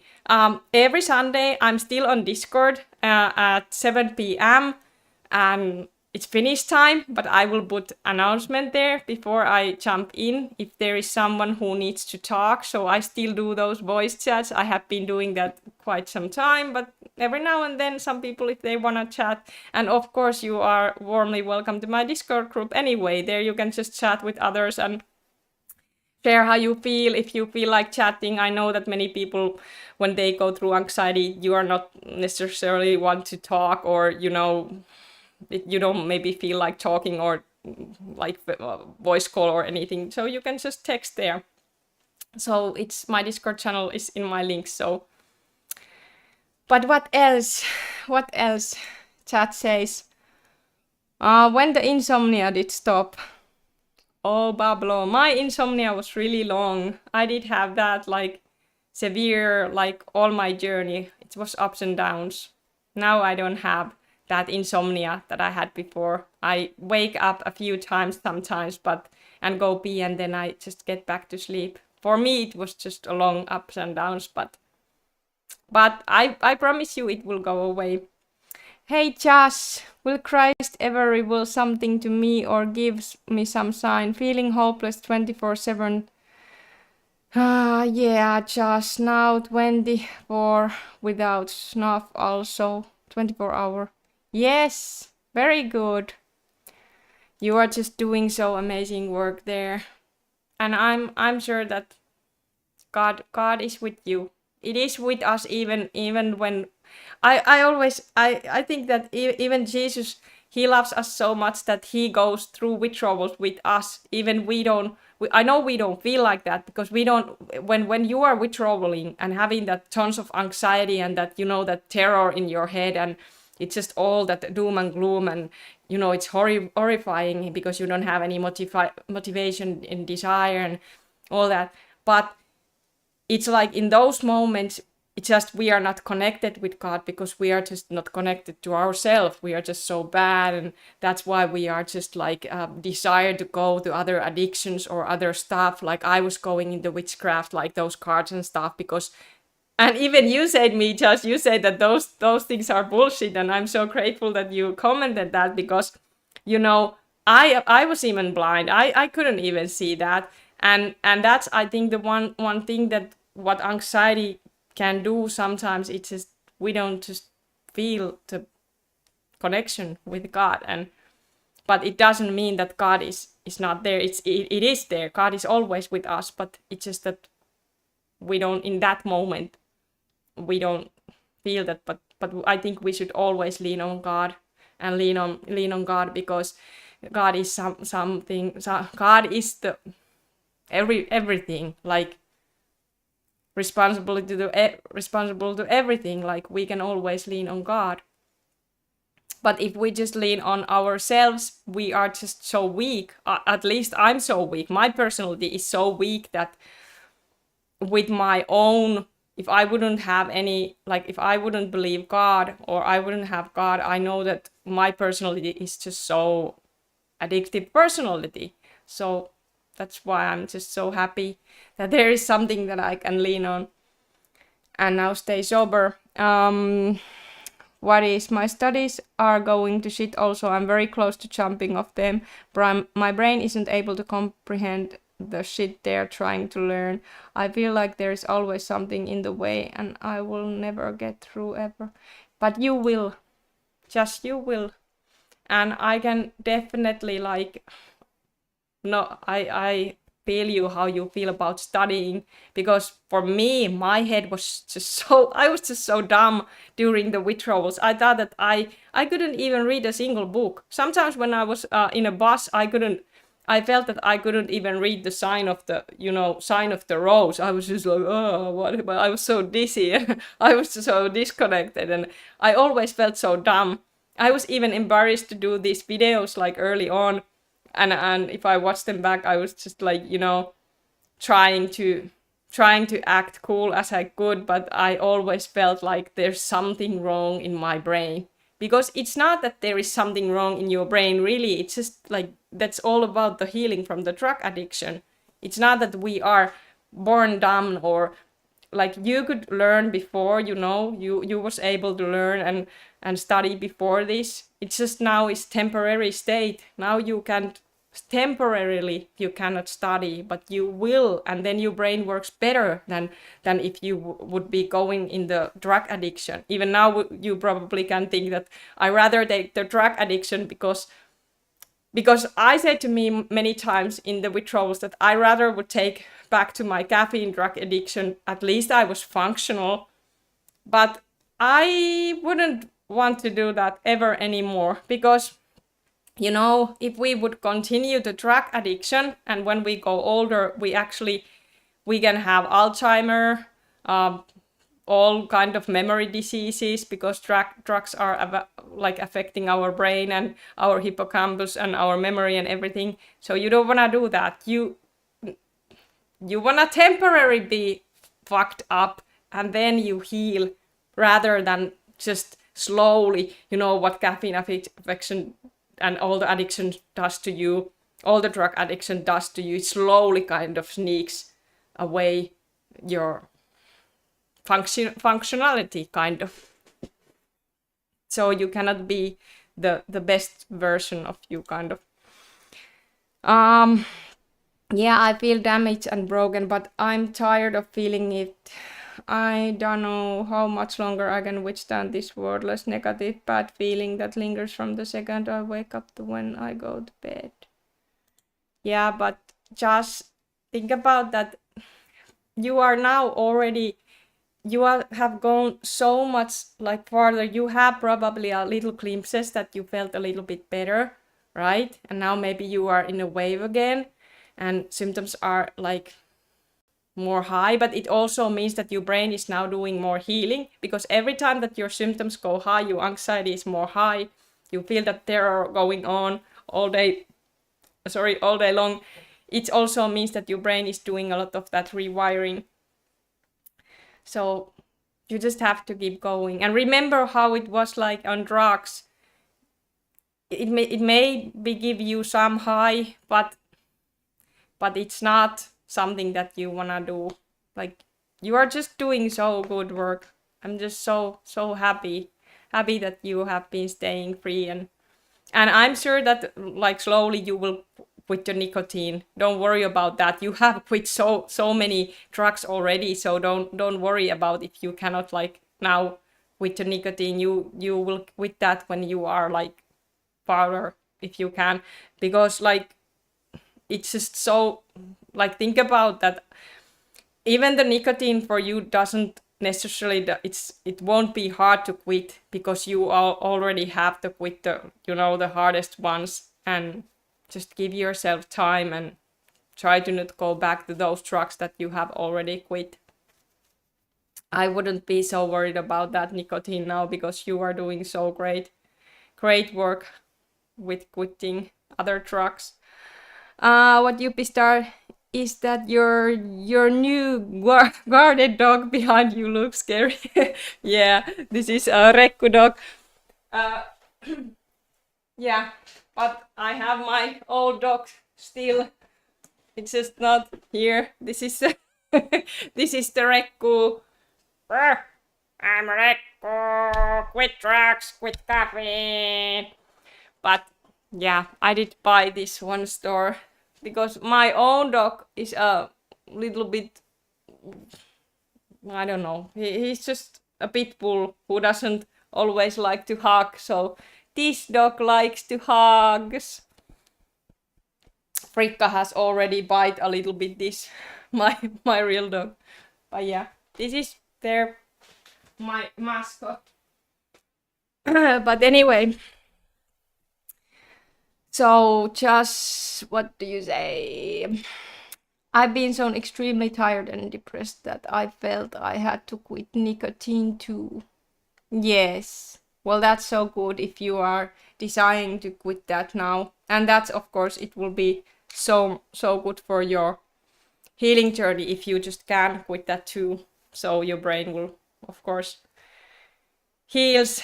every Sunday I'm still on Discord at 7 p.m. and it's finish time, but I will put announcement there before I jump in if there is someone who needs to talk. So I still do those voice chats. I have been doing that quite some time, but every now and then some people, if they want to chat. And of course you are warmly welcome to my Discord group anyway. There you can just chat with others and share how you feel. If you feel like chatting, I know that many people, when they go through anxiety, you are not necessarily want to talk, or you don't maybe feel like talking, or like voice call or anything, so you can just text there. So it's my Discord channel is in my links. So but what else chat says, when the insomnia did stop. Oh, Pablo, my insomnia was really long. I did have that like severe, like all my journey. It was ups and downs. Now I don't have that insomnia that I had before. I wake up a few times sometimes, and go pee, and then I just get back to sleep. For me, it was just a long ups and downs, but I promise you it will go away. Hey Josh, will Christ ever reveal something to me or gives me some sign? Feeling hopeless 24/7. Yeah, Josh, now 24 without snuff also. 24-hour. Yes, very good. You are just doing so amazing work there. And I'm sure that God is with you. It is with us even when I think that even Jesus, he loves us so much that he goes through withdrawals with us. Even I know we don't feel like that, because we don't, when you are withdrawing and having that tons of anxiety and that, that terror in your head, and it's just all that doom and gloom, and it's horrifying because you don't have any motivation and desire and all that. But it's like in those moments, it's just we are not connected with God, because we are just not connected to ourselves. We are just so bad, and that's why we are just like desire to go to other addictions or other stuff. Like I was going into witchcraft, like those cards and stuff, because, and even you said you said that those things are bullshit, and I'm so grateful that you commented that, because I was even blind. I couldn't even see that, and that's, I think, the one thing that what anxiety can do sometimes. It's just we don't just feel the connection with God, but it doesn't mean that God is not there. It is there. God is always with us, but it's just that we don't, in that moment, we don't feel that. But I think we should always lean on God and lean on God, because God is something. God is the everything, like responsible to everything. Like we can always lean on God. But if we just lean on ourselves, we are just so weak. At least I'm so weak. My personality is so weak that with my own, if I wouldn't have any, like if I wouldn't believe God or I wouldn't have God, I know that my personality is just so addictive personality. So that's why I'm just so happy that there is something that I can lean on and now stay sober. What is, my studies are going to shit also. I'm very close to jumping off them, but my brain isn't able to comprehend the shit they're trying to learn. I feel like there's always something in the way and I will never get through ever. But you will. Just you will. And I can definitely I feel you how you feel about studying, because for me, my head was just I was just so dumb during the withdrawals. I thought that I couldn't even read a single book. Sometimes when I was in a bus, I felt that I couldn't even read the sign of the rose. I was just like, oh, what? But I was so dizzy. I was so disconnected, and I always felt so dumb. I was even embarrassed to do these videos like early on. And if I watch them back, I was just like, trying to trying to act cool as I could, but I always felt like there's something wrong in my brain. Because it's not that there is something wrong in your brain, really. It's just like that's all about the healing from the drug addiction. It's not that we are born dumb, or like you could learn before, you was able to learn and study before this. It's just now it's temporary state. Now you can't temporarily, you cannot study, but you will, and then your brain works better than if you would be going in the drug addiction. Even now you probably can think that I rather take the drug addiction because I said to me many times in the withdrawals that I rather would take back to my caffeine drug addiction. At least I was functional, but I wouldn't want to do that ever anymore, because if we would continue the drug addiction, and when we go older, we can have Alzheimer, all kind of memory diseases, because drugs are affecting our brain and our hippocampus and our memory and everything. So you don't want to do that. You want to temporarily be fucked up, and then you heal, rather than just slowly, what caffeine addiction and all the addiction does to you, all the drug addiction does to you. It slowly kind of sneaks away your functionality, kind of. So you cannot be the best version of you, kind of. Yeah, I feel damaged and broken, but I'm tired of feeling it. I don't know how much longer I can withstand this wordless negative bad feeling that lingers from the second I wake up to when I go to bed. Yeah, but just think about that. You are now already, have gone so much farther. You have probably a little glimpses that you felt a little bit better, right? And now maybe you are in a wave again, and symptoms are more high, but it also means that your brain is now doing more healing, because every time that your symptoms go high, your anxiety is more high. You feel that terror going on all day long. It also means that your brain is doing a lot of that rewiring. So you just have to keep going and remember how it was like on drugs. It may give you some high, but it's not something that you wanna do. You are just doing so good work. I'm just so happy that you have been staying free, and I'm sure that slowly you will quit the nicotine. Don't worry about that. You have quit so many drugs already, so don't worry about if you cannot now quit the nicotine. You will quit that when you are farther, if you can, because it's just so think about that. Even the nicotine for you doesn't necessarily, it won't be hard to quit, because you already have to quit the hardest ones, and just give yourself time and try to not go back to those drugs that you have already quit. I wouldn't be so worried about that nicotine now, because you are doing so great work with quitting other drugs. What you start is that your new guarded dog behind you looks scary. Yeah, this is a Rekku dog. Yeah, but I have my old dog still. It's just not here. This is this is the Rekku. I'm Rekku. Quit drugs, quit caffeine. But yeah, I did buy this one store because my own dog is a little bit, I don't know, he's just a pit bull who doesn't always like to hug, so this dog likes to hugs. Frikka has already bite a little bit this, my real dog. But yeah, this is my mascot. But anyway, so just, what do you say? I've been so extremely tired and depressed that I felt I had to quit nicotine too. Yes. Well, that's so good if you are deciding to quit that now. And that's, of course, it will be so good for your healing journey if you just can quit that too. So your brain will, of course, heals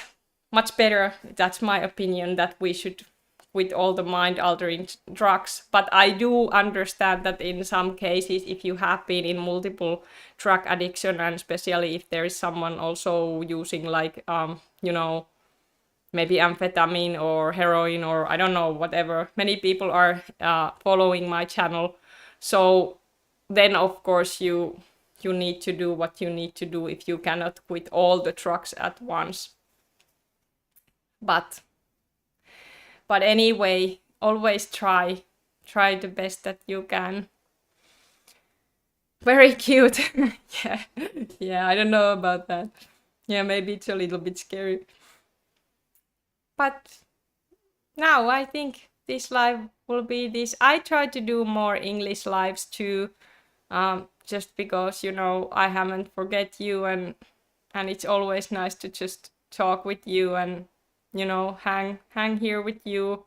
much better. That's my opinion, that we should quit all the mind altering drugs. But I do understand that in some cases, if you have been in multiple drug addiction, and especially if there is someone also using like maybe amphetamine or heroin or I don't know, whatever. Many people are following my channel. So then of course you need to do what you need to do if you cannot quit all the drugs at once. But anyway, always try the best that you can. Very cute. Yeah. Yeah, I don't know about that. Yeah, maybe it's a little bit scary. But now I think this live will be this. I try to do more English lives too, just because I haven't forget you, and it's always nice to just talk with you and hang here with you.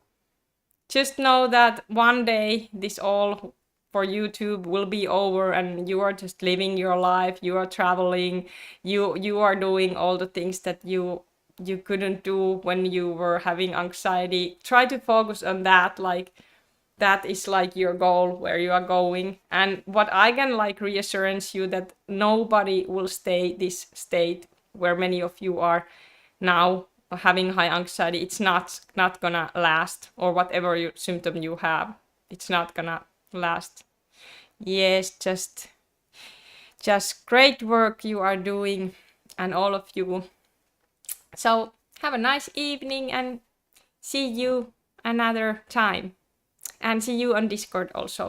Just know that one day this all for YouTube will be over and you are just living your life, you are traveling, you are doing all the things that you couldn't do when you were having anxiety. Try to focus on that, like that is like your goal, where you are going. And what I can like reassurance you, that nobody will stay this state where many of you are now having high anxiety. It's not gonna last, or whatever symptom you have, it's not gonna last. Yes, just great work you are doing, and all of you. So have a nice evening and see you another time, and see you on Discord also.